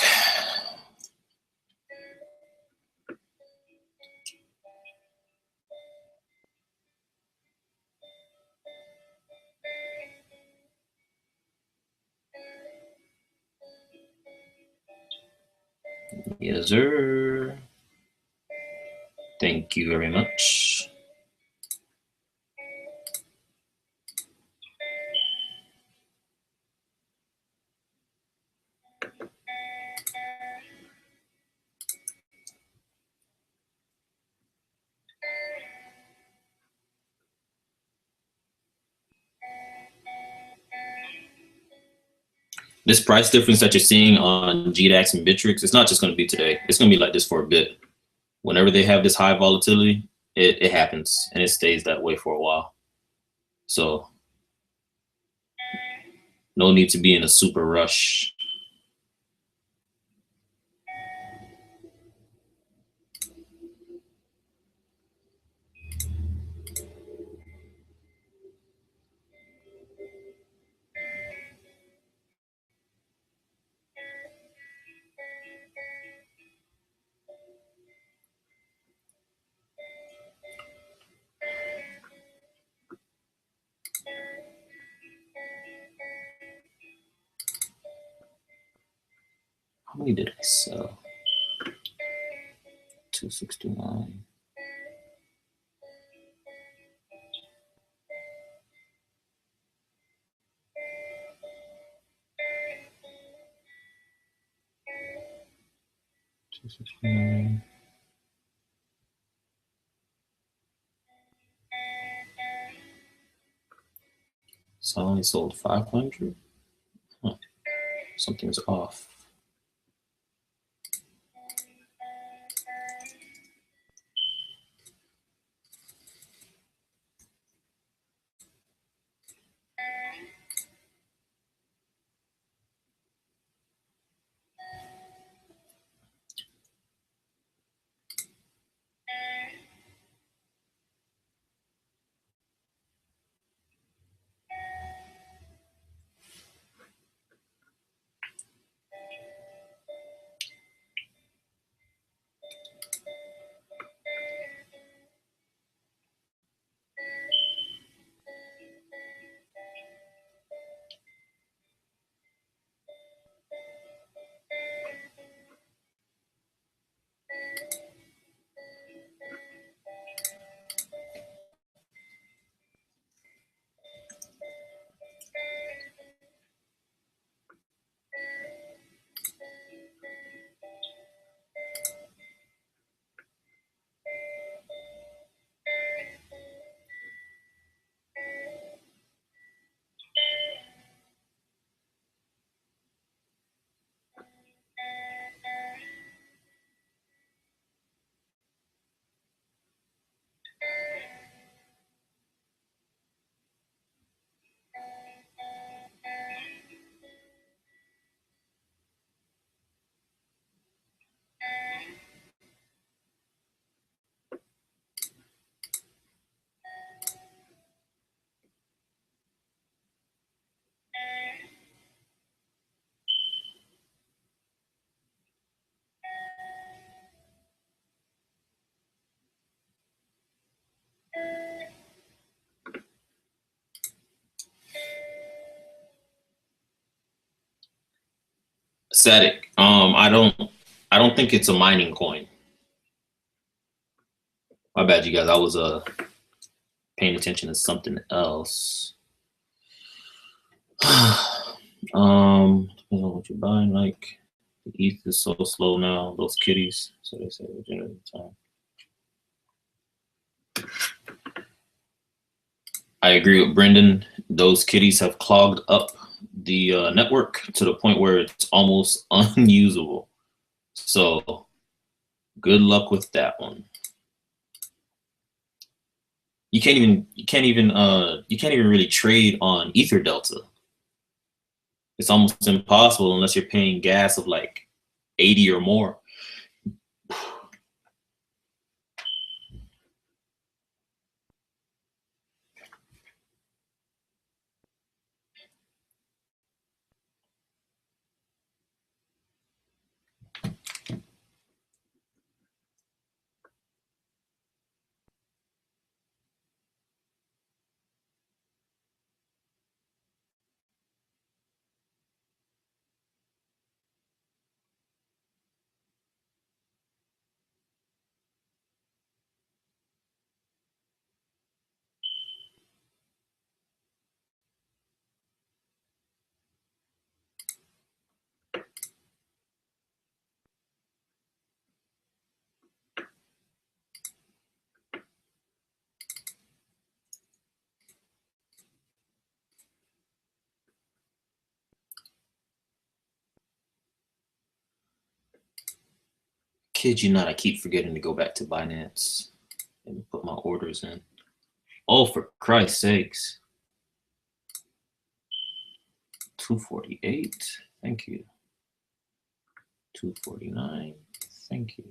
Yes, sir. Thank you very much. this price difference that you're seeing on GDAX and Bittrex, it's not just going to be today. It's going to be like this for a bit. Whenever they have this high volatility, it happens and it stays that way for a while. So no need to be in a super rush. How many did I sell? 269. So I only sold 500. Huh. Something's off. Static. I don't think it's a mining coin. My bad, you guys. I was paying attention to something else. Depends on what you're buying. Like the ETH is so slow now. Those kitties. So they say generate time. I agree with Brendan. Those kitties have clogged up the network to the point where it's almost unusable. So good luck with that one. You can't even really trade on Ether Delta. It's almost impossible unless you're paying gas of like 80 or more. Kid you not, I keep forgetting to go back to Binance and put my orders in. Oh, for Christ's sakes. 248. Thank you. 249. Thank you.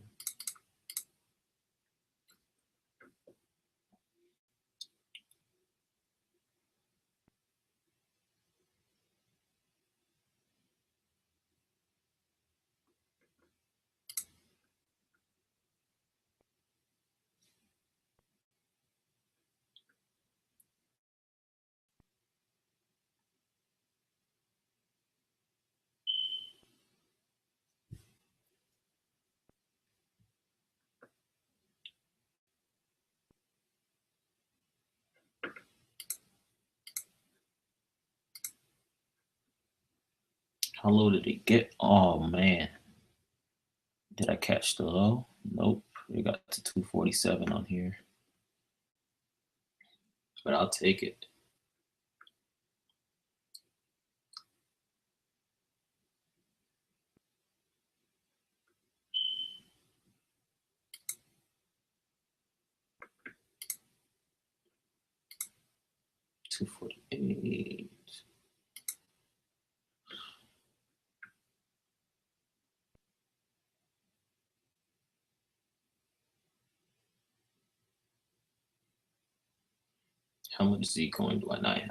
How low did it get? Oh man. Did I catch the low? Nope. It got to 247 on here. But I'll take it. $248. How much Zcoin do I not have?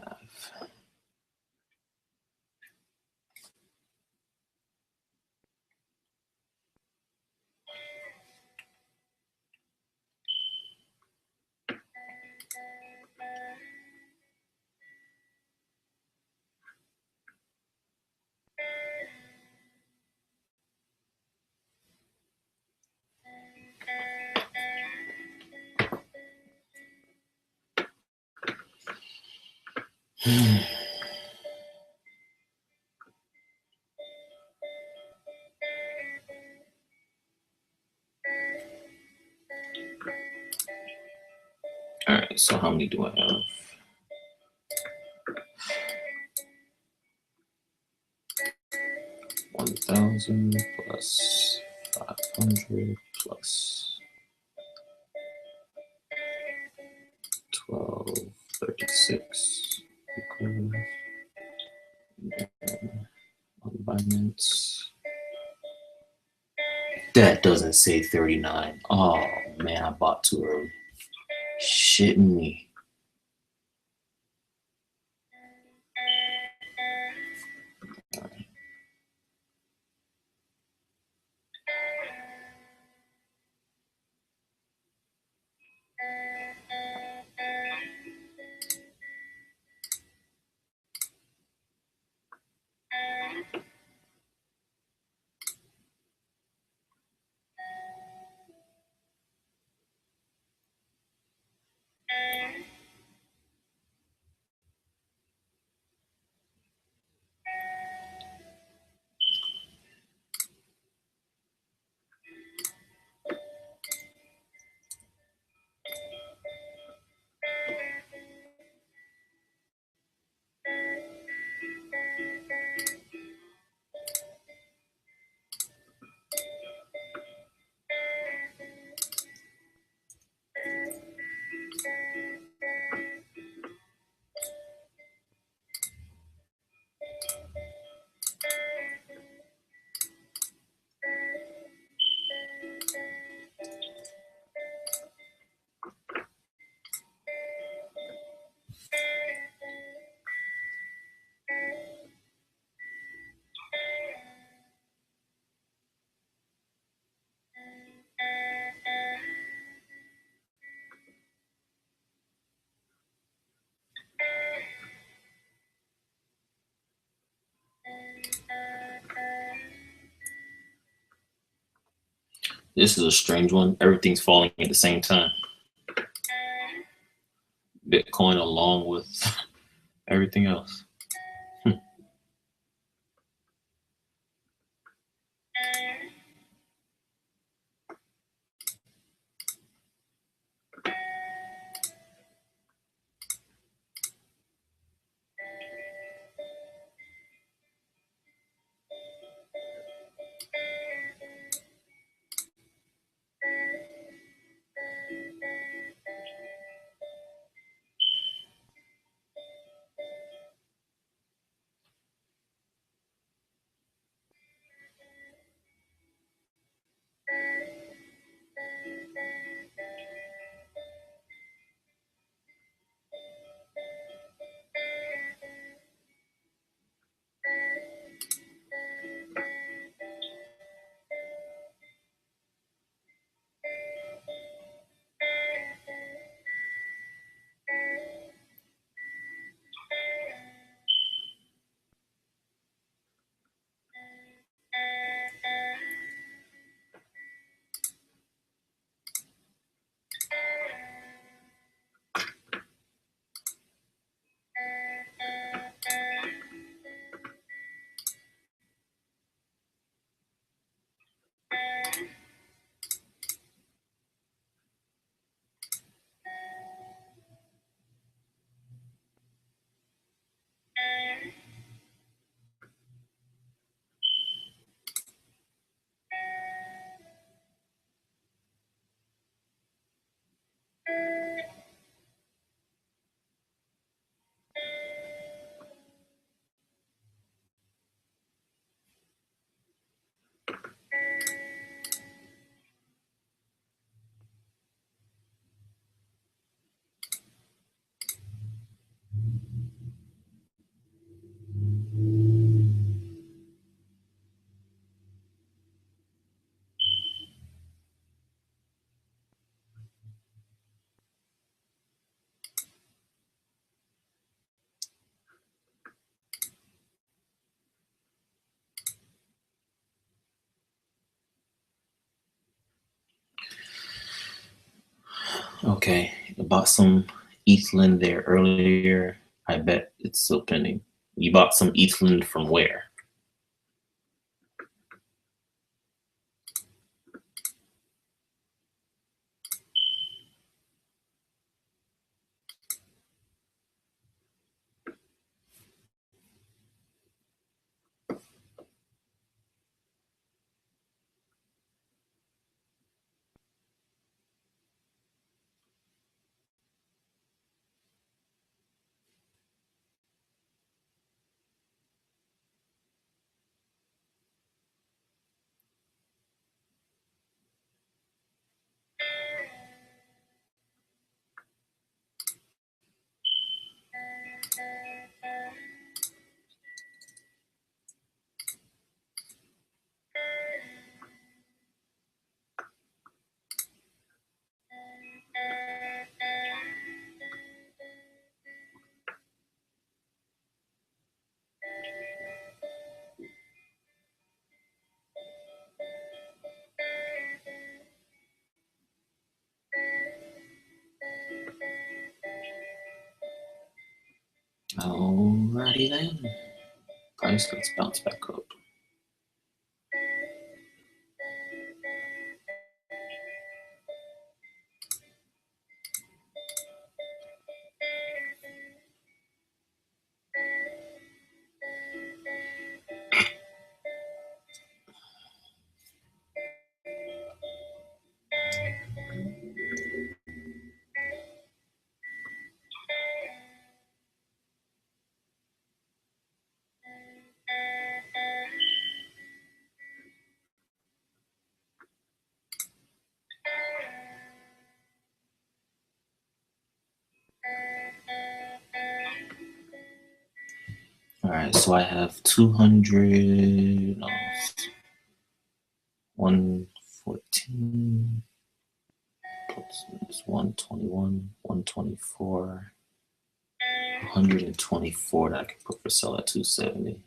All right, so how many do I have? $1,000 plus 500 plus 1236 equals on Binance. That doesn't say 39. Oh man, I bought too early. Shitting me. This is a strange one. Everything's falling at the same time. Bitcoin along with everything else. Okay, I bought some Eastland there earlier. I bet it's still pending. You bought some Eastland from where? Alrighty then. Price, let's bounce back up. All right, so I have 200, 114 plus 121, 124, 124 that I can put for sale at 270.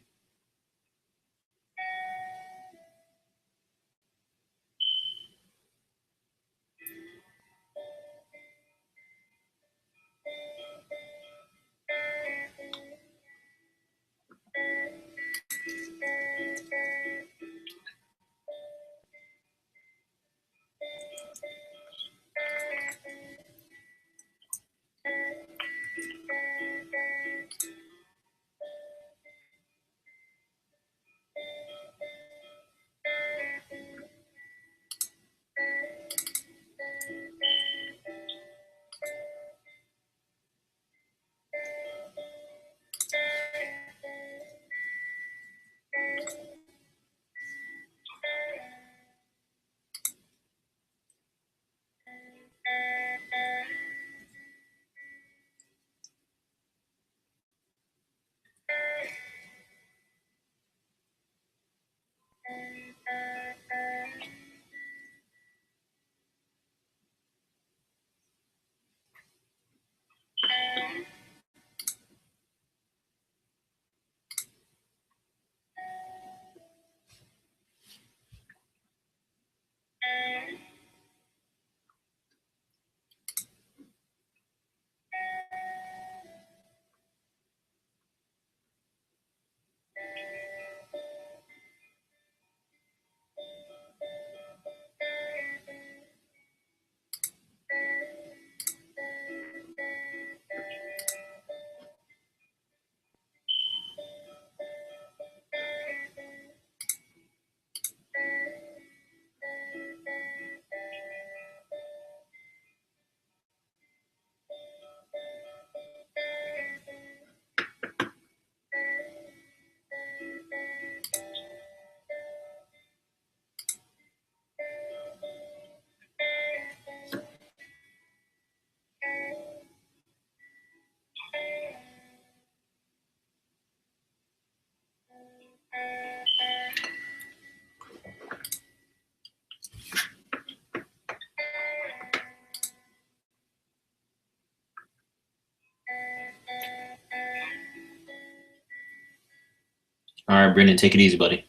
All right, Brendan, take it easy, buddy.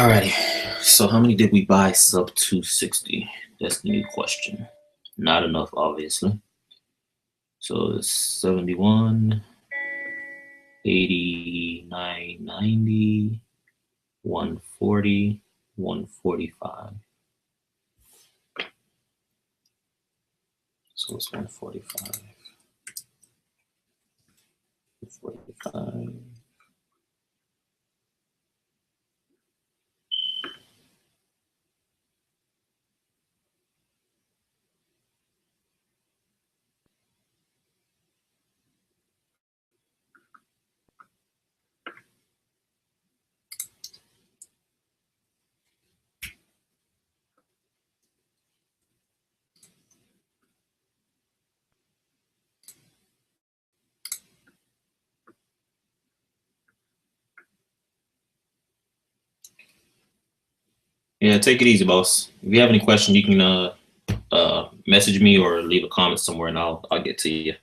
Alrighty. So how many did we buy sub 260? That's the new question. Not enough, obviously. So it's 71, 89, 90, 140, 145. So it's 145. 145. Yeah, take it easy, boss. If you have any questions, you can message me or leave a comment somewhere, and I'll get to you.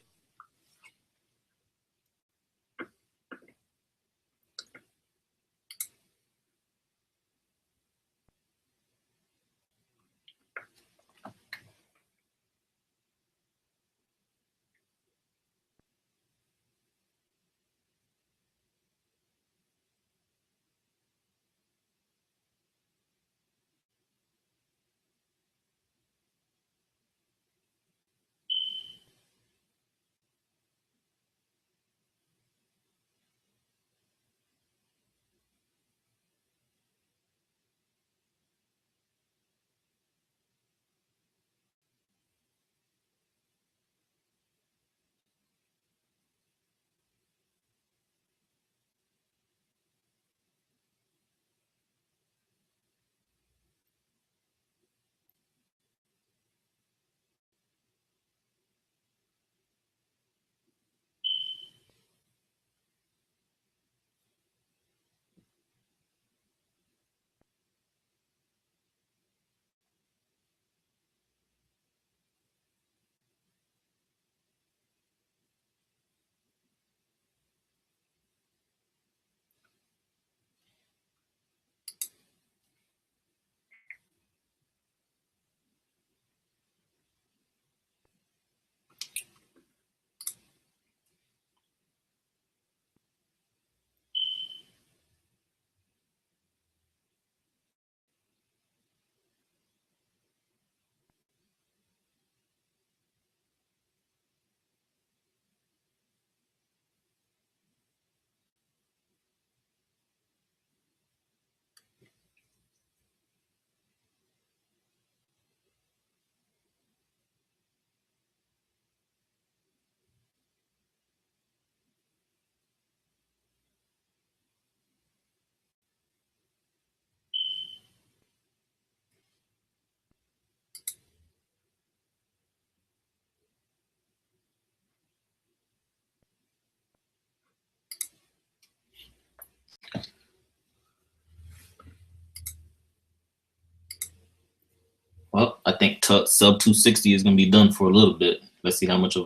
Well, I think sub 260 is going to be done for a little bit. Let's see how much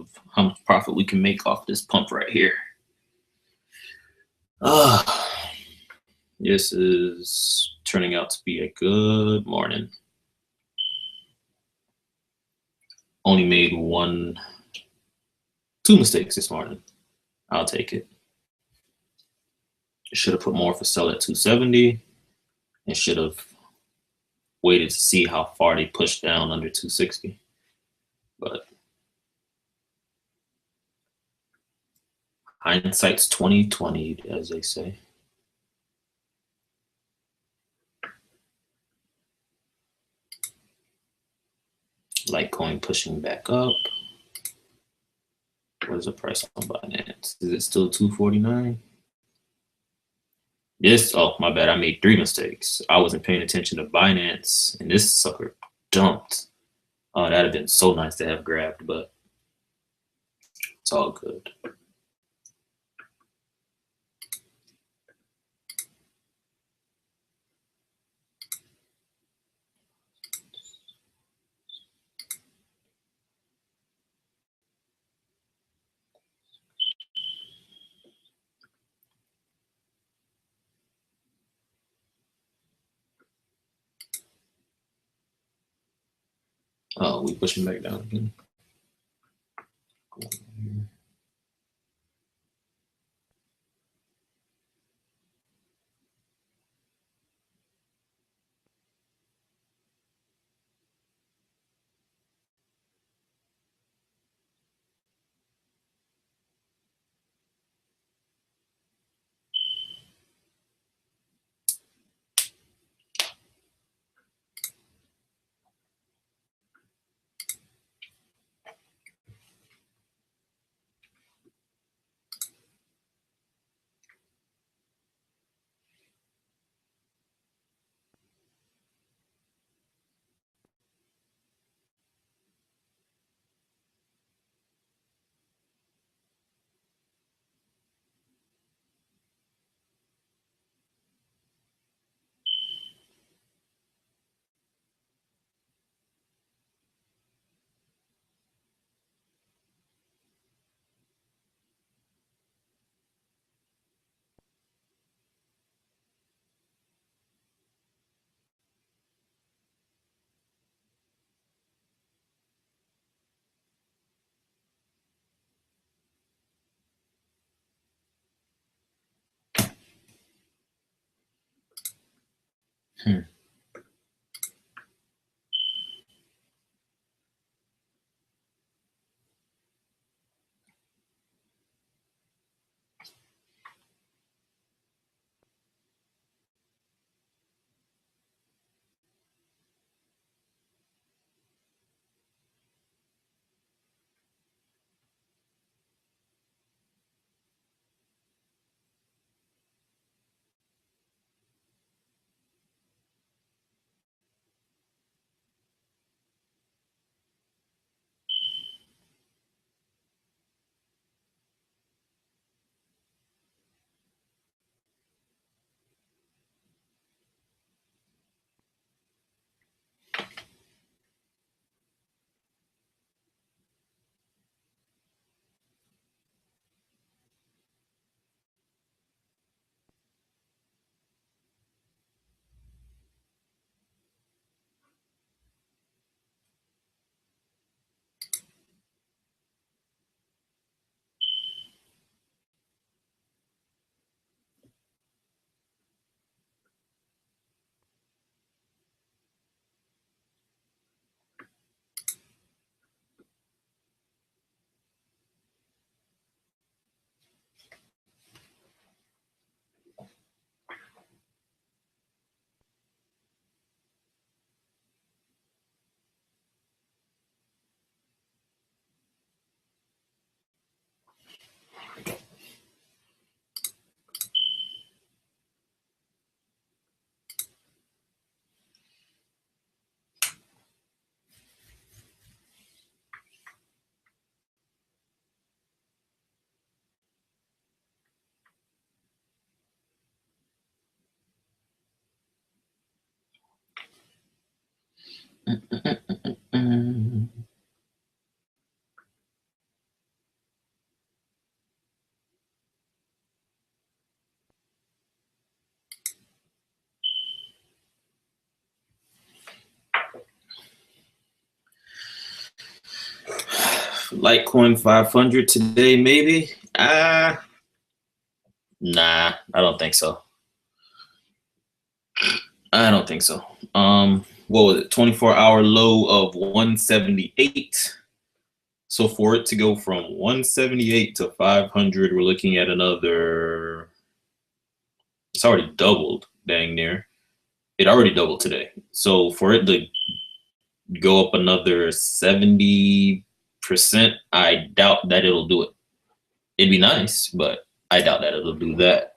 profit we can make off this pump right here. This is turning out to be a good morning. Only made two mistakes this morning. I'll take it. Should have put more for sell at 270 and should have waited to see how far they push down under 260. But hindsight's 2020, as they say. Litecoin pushing back up. What is the price on Binance? Is it still 249? Oh, my bad. I made 3 mistakes. I wasn't paying attention to Binance, and this sucker dumped. Oh, that'd have been so nice to have grabbed, but it's all good. Oh, we pushing back down again. Hmm. Litecoin 500 today, maybe. Nah, I don't think so. I don't think so. What was it? 24-hour low of 178. So for it to go from 178 to 500, we're looking at another. It's already doubled, dang near. It already doubled today. So for it to go up another 70%, I doubt that it'll do it. It'd be nice, but I doubt that it'll do that.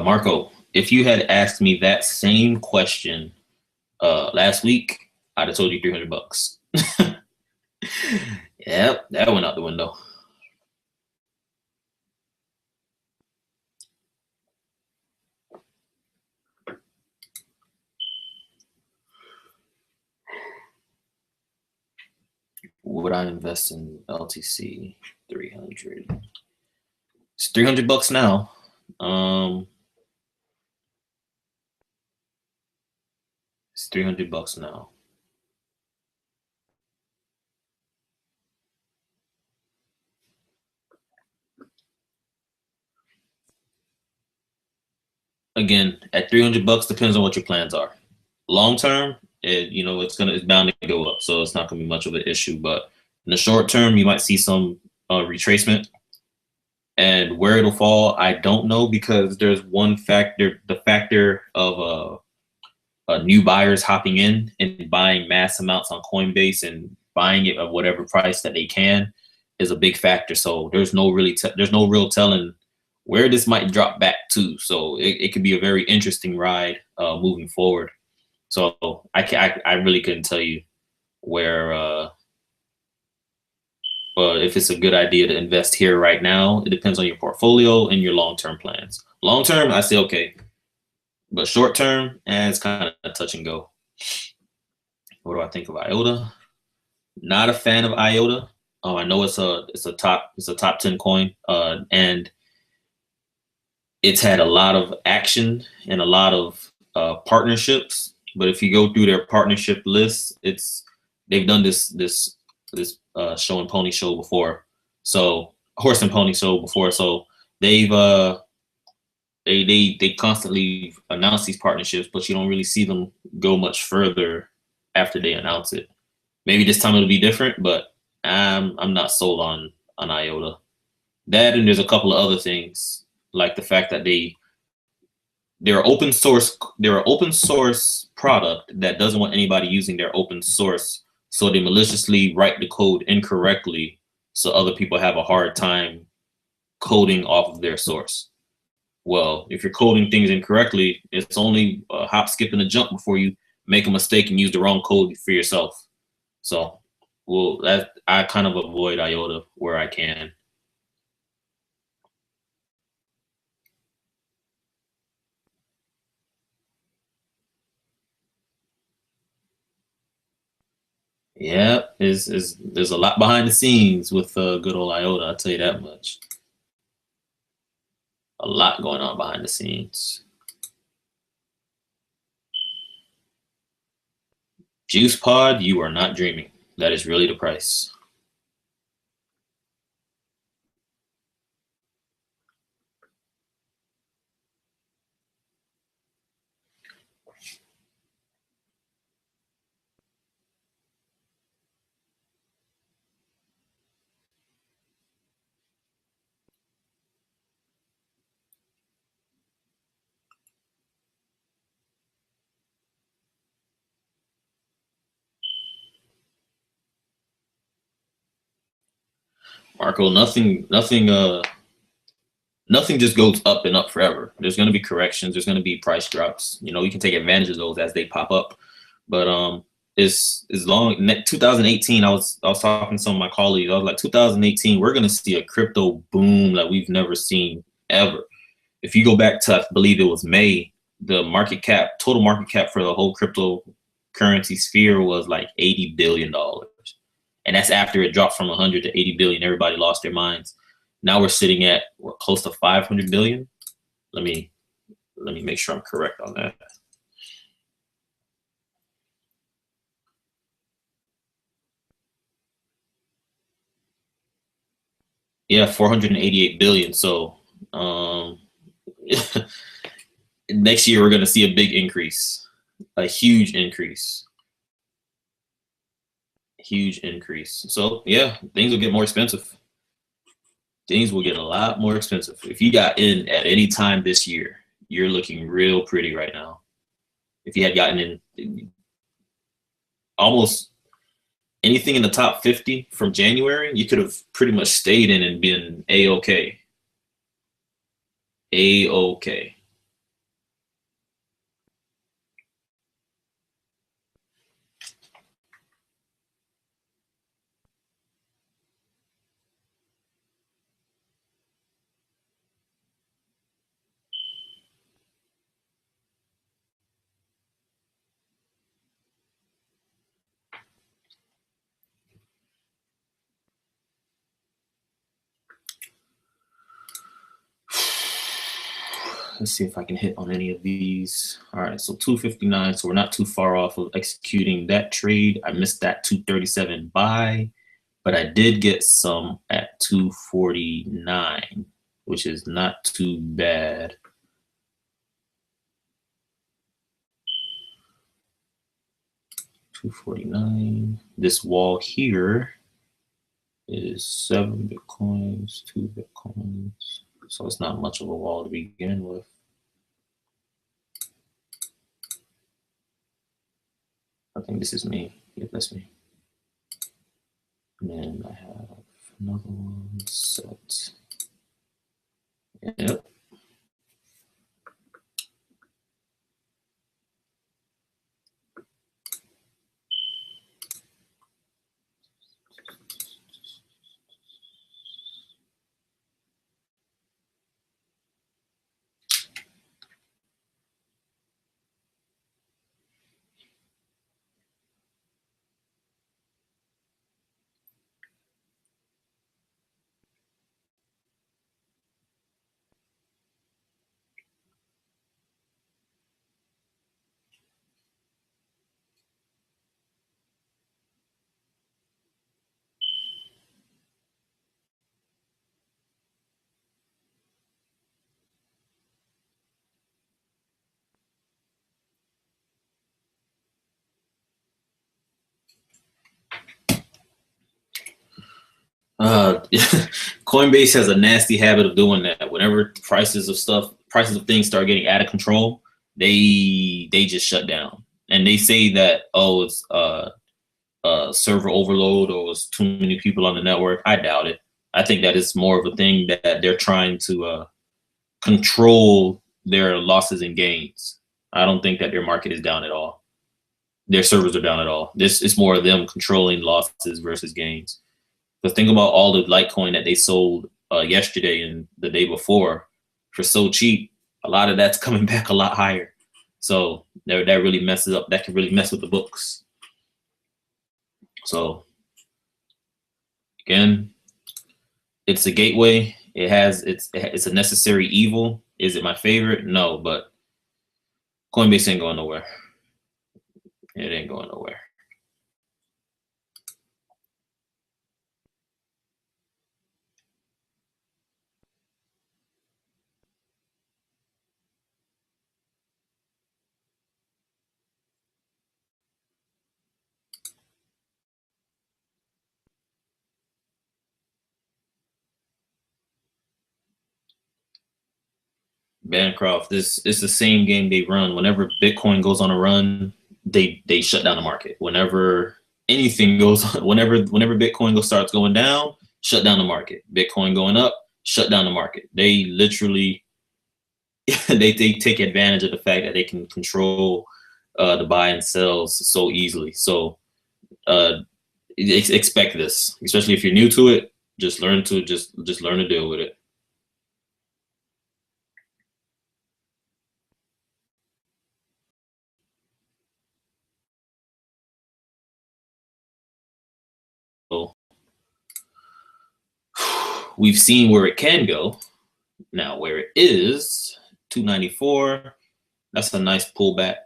Marco, if you had asked me that same question last week, I'd have told you $300. Yep, that went out the window. Would I invest in LTC 300? It's $300 now. It's $300 now. Again, at $300 depends on what your plans are. Long term, it's bound to go up, so it's not gonna be much of an issue. But in the short term, you might see some retracement, and where it'll fall, I don't know, because there's one factor, the factor of new buyers hopping in and buying mass amounts on Coinbase and buying it at whatever price that they can is a big factor. So there's no real telling where this might drop back to. So it could be a very interesting ride moving forward. So I really couldn't tell you where if it's a good idea to invest here right now. It depends on your portfolio and your long-term plans. Long term, I say okay. But short term, it's kind of touch and go. What do I think of IOTA? Not a fan of IOTA. I know it's a top 10 coin, and it's had a lot of action and a lot of partnerships. But if you go through their partnership list, they've done this show and pony show before, so horse and pony show before. So they've they constantly announce these partnerships, but you don't really see them go much further after they announce it. Maybe this time it'll be different, but I'm not sold on IOTA. That, and there's a couple of other things, like the fact that they're an open source product that doesn't want anybody using their open source, so they maliciously write the code incorrectly, so other people have a hard time coding off of their source. Well, if you're coding things incorrectly, it's only a hop, skip, and a jump before you make a mistake and use the wrong code for yourself. So, I kind of avoid IOTA where I can. Yeah, there's a lot behind the scenes with good old IOTA. I'll tell you that much. A lot going on behind the scenes. Juice Pod, you are not dreaming. That is really the price. Marco, nothing just goes up and up forever. There's going to be corrections. There's going to be price drops. You can take advantage of those as they pop up. But it's long. 2018, I was talking to some of my colleagues. I was like, 2018, we're going to see a crypto boom like we've never seen ever. If you go back to, I believe it was May, the total market cap for the whole cryptocurrency sphere was like $80 billion. And that's after it dropped from 100 to 80 billion. Everybody lost their minds. Now we're sitting at close to 500 billion. Let me make sure I'm correct on that. Yeah, 488 billion. So next year we're going to see a big increase, a huge increase. Huge increase. So yeah, things will get more expensive. Things will get a lot more expensive. If you got in at any time this year, you're looking real pretty right now. If you had gotten in almost anything in the top 50 from January, you could have pretty much stayed in and been A-okay. A-okay. let's see if I can hit on any of these. All right, so 259. So we're not too far off of executing that trade. I missed that 237 buy, but I did get some at 249, which is not too bad. $249. This wall here is 7 Bitcoins, 2 Bitcoins. So it's not much of a wall to begin with. I think this is me. Yep, that's me. And then I have another one set. Yep. Coinbase has a nasty habit of doing that. Whenever prices of things start getting out of control, they just shut down. And they say that, oh, it's server overload or it's too many people on the network. I doubt it. I think that is more of a thing that they're trying to control their losses and gains. I don't think that their market is down at all. Their servers are down at all. This is more of them controlling losses versus gains. But think about all the Litecoin that they sold yesterday and the day before for so cheap. A lot of that's coming back a lot higher. So that really messes up. That can really mess with the books. So again, it's a gateway. It's a necessary evil. Is it my favorite? No, but Coinbase ain't going nowhere. It ain't going nowhere. Bancroft, this is the same game they run. Whenever Bitcoin goes on a run, they shut down the market. Whenever anything goes on, whenever Bitcoin starts going down, shut down the market. Bitcoin going up, shut down the market. They literally they take advantage of the fact that they can control the buy and sells so easily. So expect this, especially if you're new to it. Just learn to learn to deal with it. So we've seen where it can go. Now where it is, 294. That's a nice pullback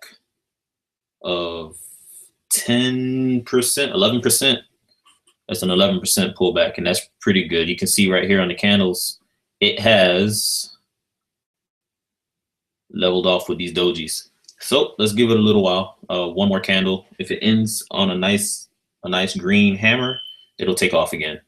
of 10%, 11%. That's an 11% pullback, and that's pretty good. You can see right here on the candles, it has leveled off with these dojis. So let's give it a little while. One more candle. If it ends on a nice green hammer, it'll take off again.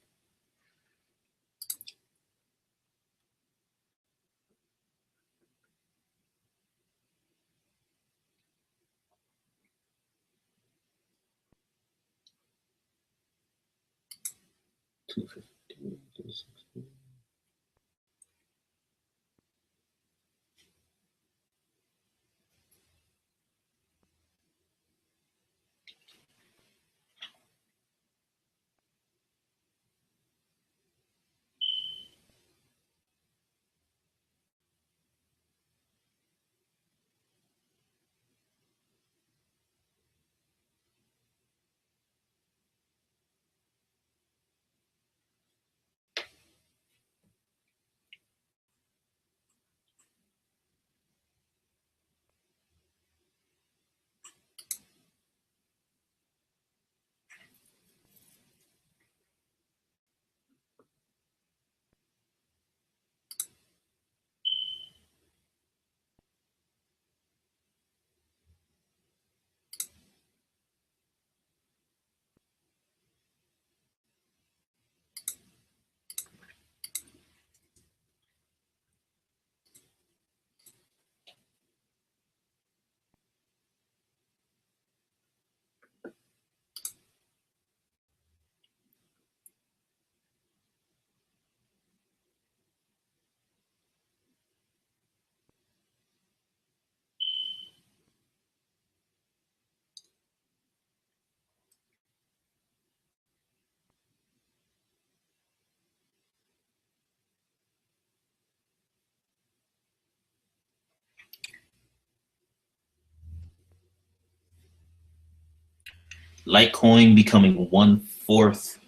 Litecoin becoming 1/4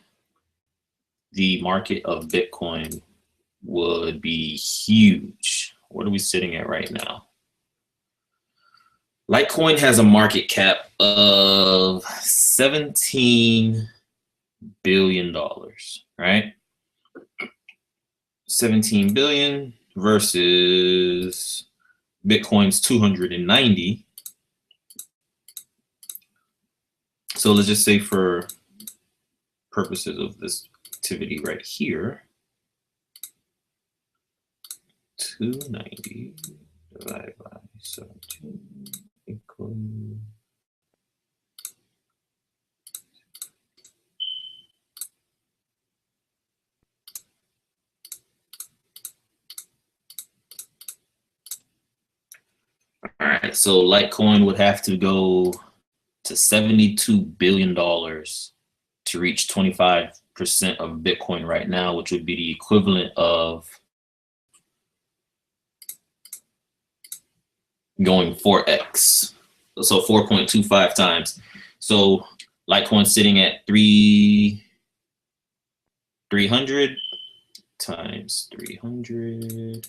the market of Bitcoin would be huge. What are we sitting at right now? Litecoin has a market cap of $17 billion, right? 17 billion versus Bitcoin's 290. So let's just say for purposes of this activity right here, 290 divided by 17 equals all right, so Litecoin would have to go to $72 billion to reach 25% of Bitcoin right now, which would be the equivalent of going 4x. So 4.25 times. So Litecoin sitting at 300 times 300.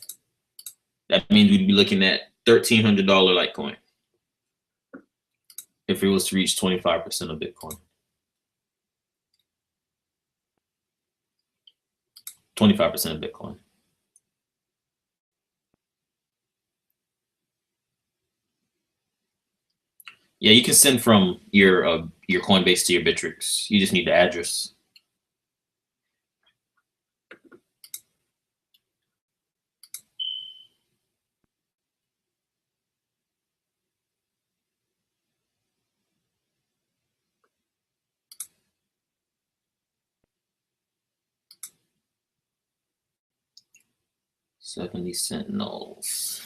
That means we'd be looking at $1,300 Litecoin if it was to reach 25% of Bitcoin. 25% of Bitcoin. Yeah, you can send from your Coinbase to your Bittrex. You just need the address. $0.70 Sentinels.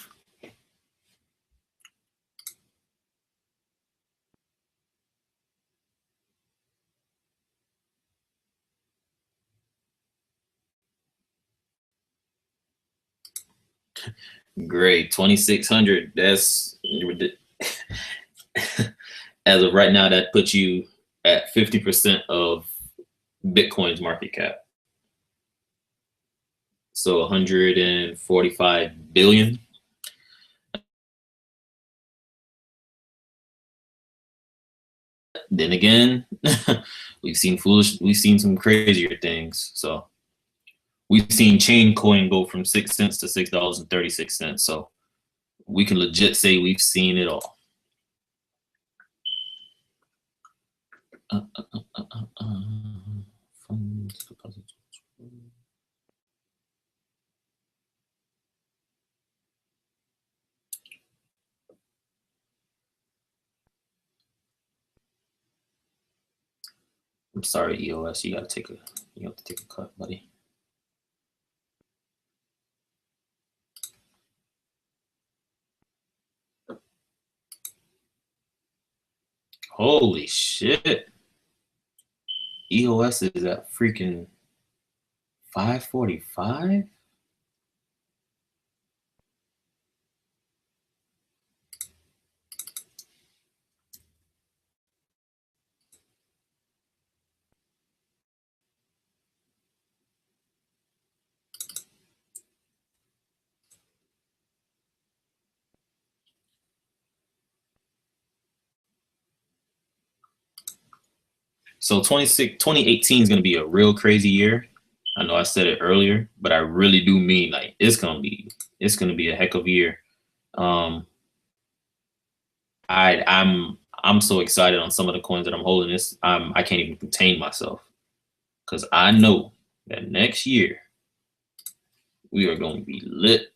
Great, 2,600. That's as of right now, that puts you at 50% of Bitcoin's market cap. So 145 billion. Then again, we've seen some crazier things. So we've seen Chaincoin go from 6 cents to $6.36. So we can legit say we've seen it all. I'm sorry, EOS. You have to take a cut, buddy. Holy shit. EOS is at freaking 545? So 2018 is going to be a real crazy year. I know I said it earlier, but I really do mean like it's going to be a heck of a year. I'm so excited on some of the coins that I'm holding. I can't even contain myself because I know that next year we are going to be lit.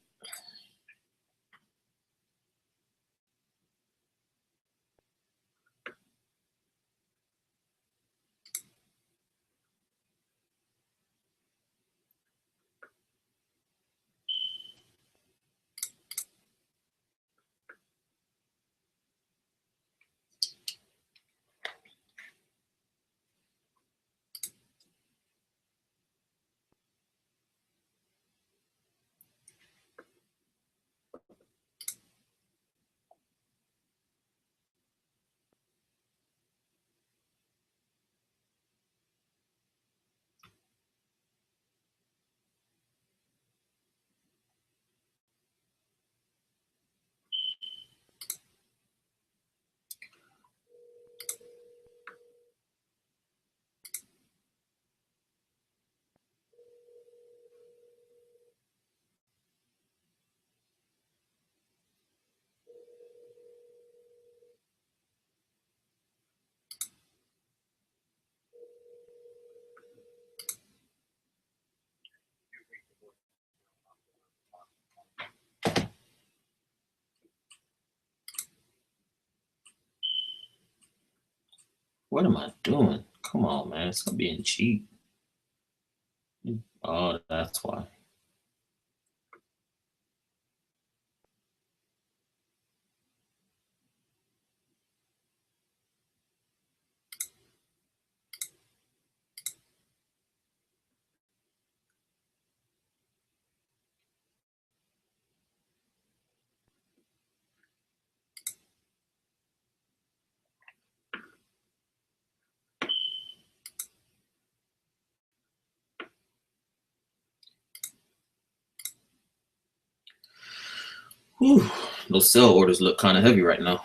What am I doing? Come on, man. Stop being cheap. Oh, that's why. Whew. Those sell orders look kind of heavy right now.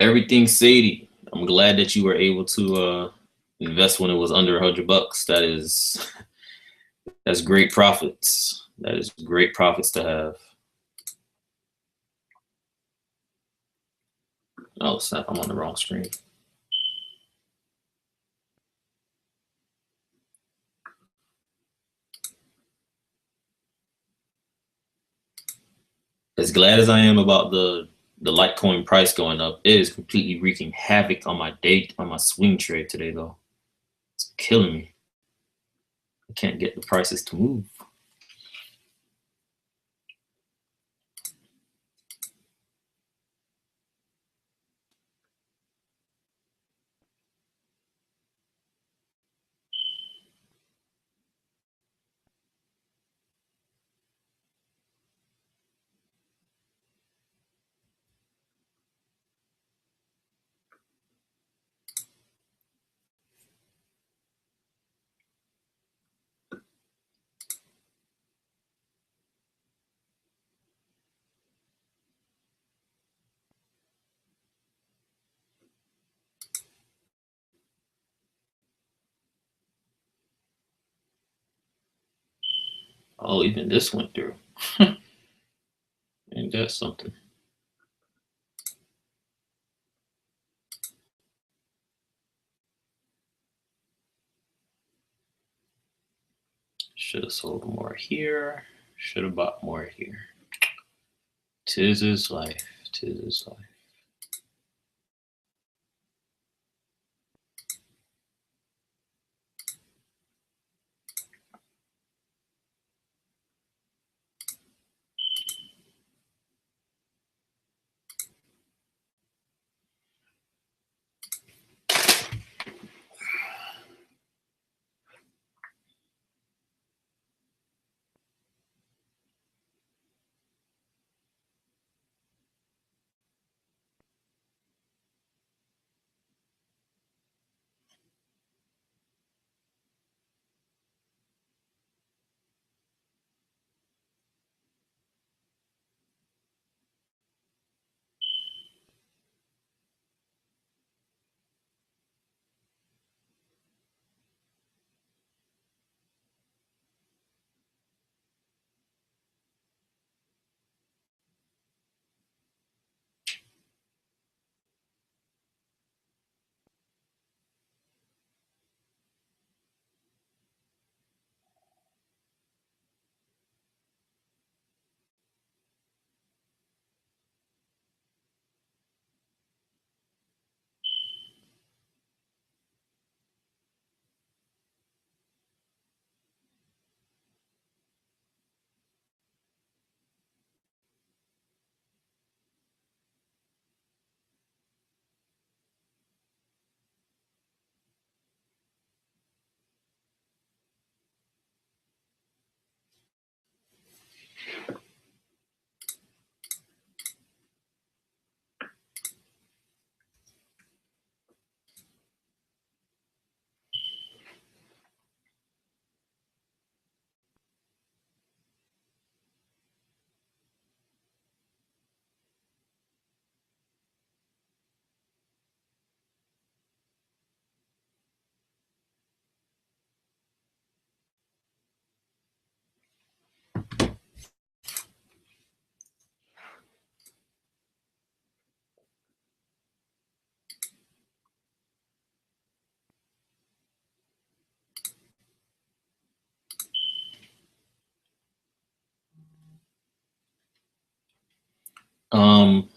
Everything Sadie. I'm glad that you were able to invest when it was under $100. That's great profits. That is great profits to have. Oh snap! I'm on the wrong screen. As glad as I am about the Litecoin price going up, it is completely wreaking havoc on my swing trade today though. It's killing me. I can't get the prices to move. Oh, even this went through. Ain't that something? Should have sold more here. Should have bought more here. Tis his life. Tis his life. Um,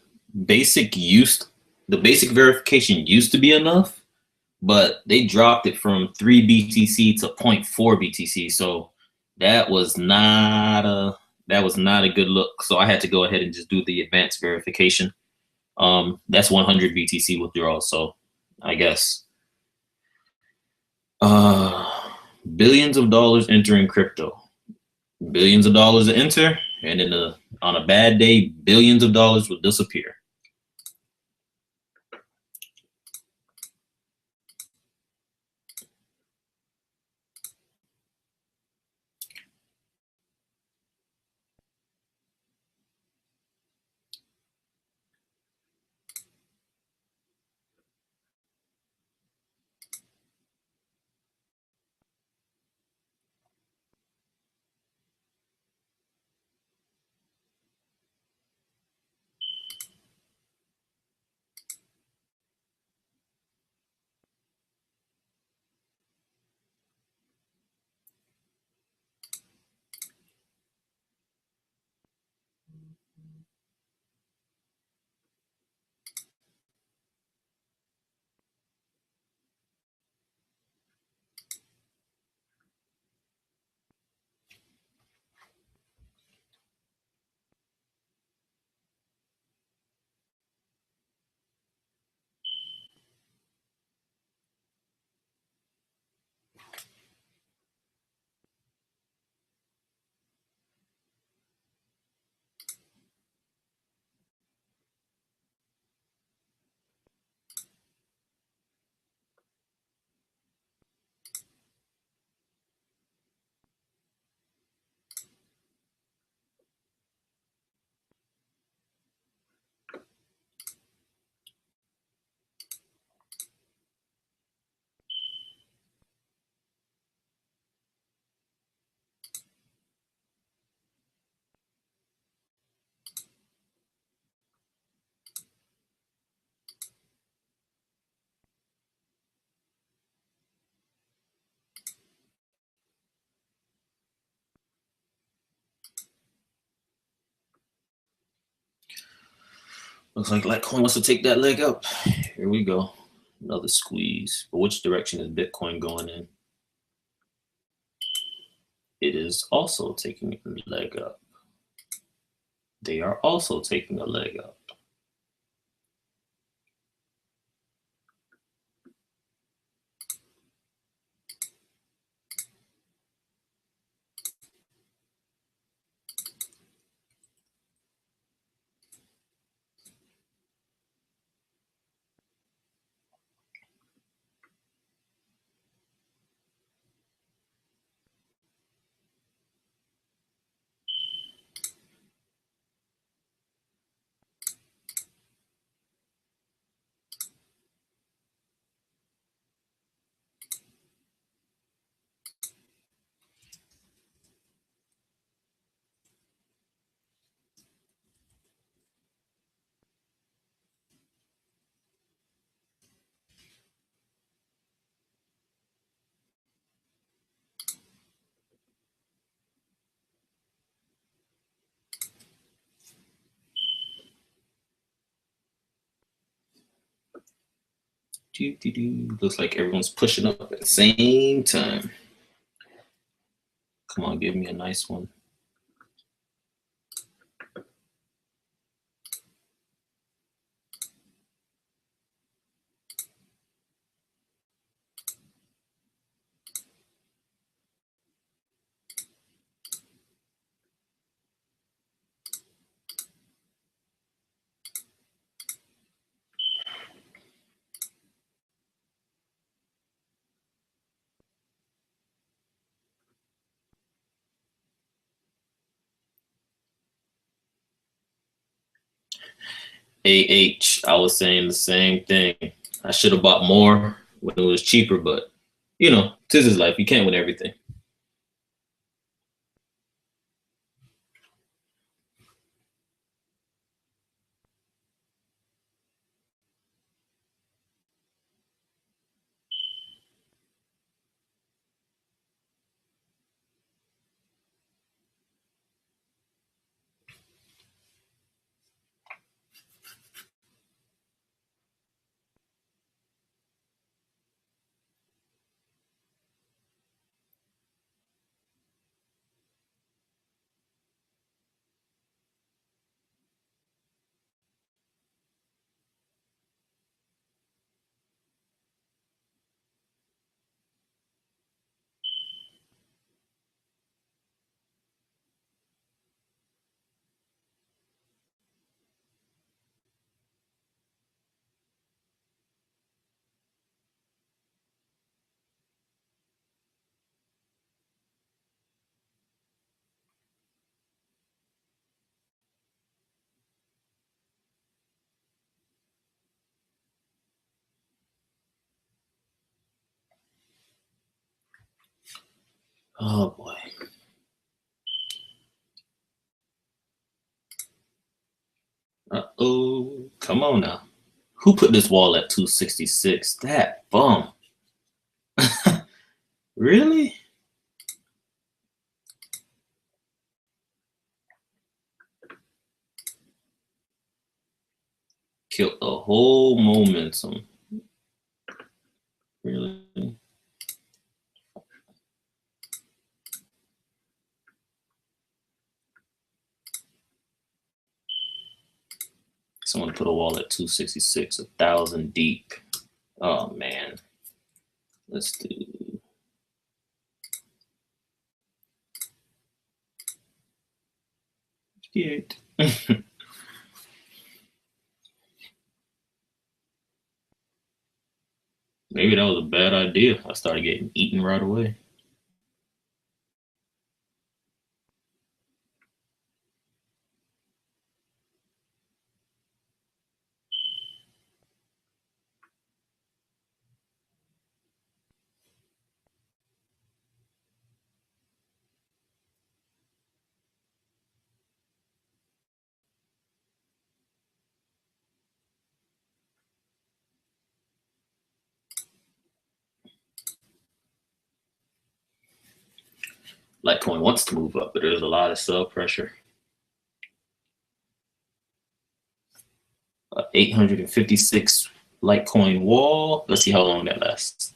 basic used the basic verification used to be enough, but they dropped it from 3 BTC to zero point 0.4 BTC. So that was not a that was not a good look. So I had to go ahead and just do the advanced verification. That's 100 BTC withdrawal. So I guess uh billions of dollars entering crypto. Billions of dollars to enter, and then on a bad day, billions of dollars will disappear. Looks like Litecoin wants to take that leg up. Here we go. Another squeeze. But which direction is Bitcoin going in? It is also taking a leg up. They are also taking a leg up. Looks like everyone's pushing up at the same time. Come on, give me a nice one. I was saying the same thing. I should have bought more when it was cheaper, but you know, this is life. You can't win everything. Oh boy. Uh-oh. Come on now. Who put this wall at 266? That bum. Really? Killed the whole momentum. Really? Someone put a wall at 266, 1,000 deep. Oh man. Let's do 58. Maybe that was a bad idea. I started getting eaten right away. Litecoin wants to move up, but there's a lot of sell pressure. 856 Litecoin wall. Let's see how long that lasts.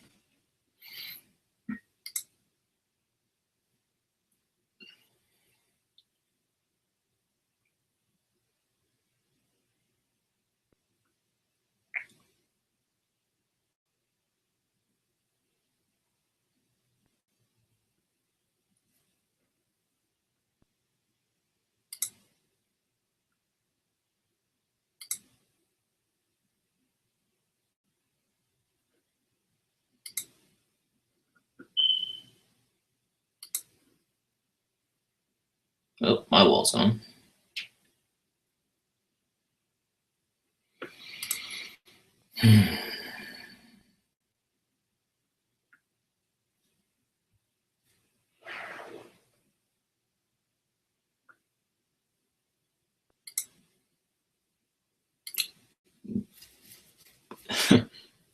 Oh, my wall's on.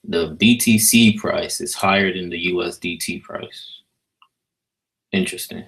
The BTC price is higher than the USDT price. Interesting.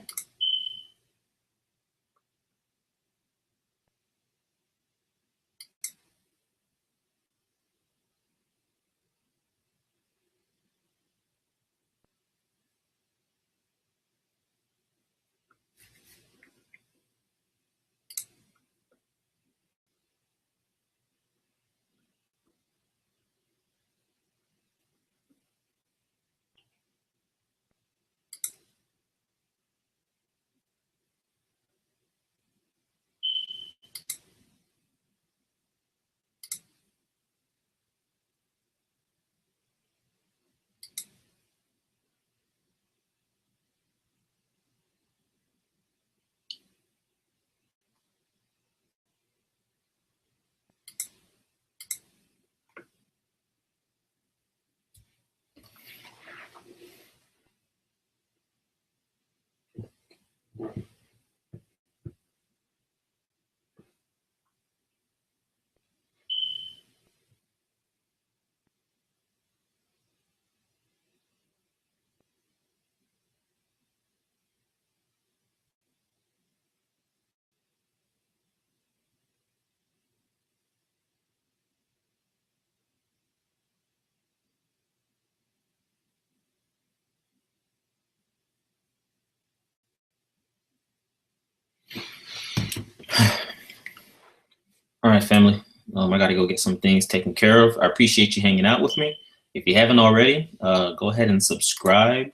All right, family. I got to go get some things taken care of. I appreciate you hanging out with me. If you haven't already, go ahead and subscribe.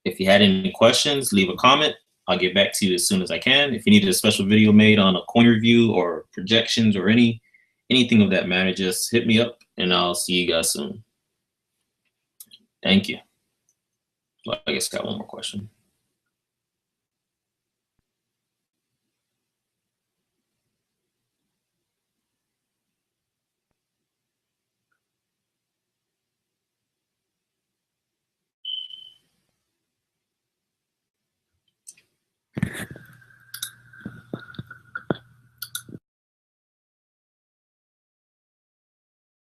If you had any questions, leave a comment. I'll get back to you as soon as I can. If you need a special video made on a coin review or projections or anything of that matter, just hit me up and I'll see you guys soon. Thank you. Well, I guess I got one more question.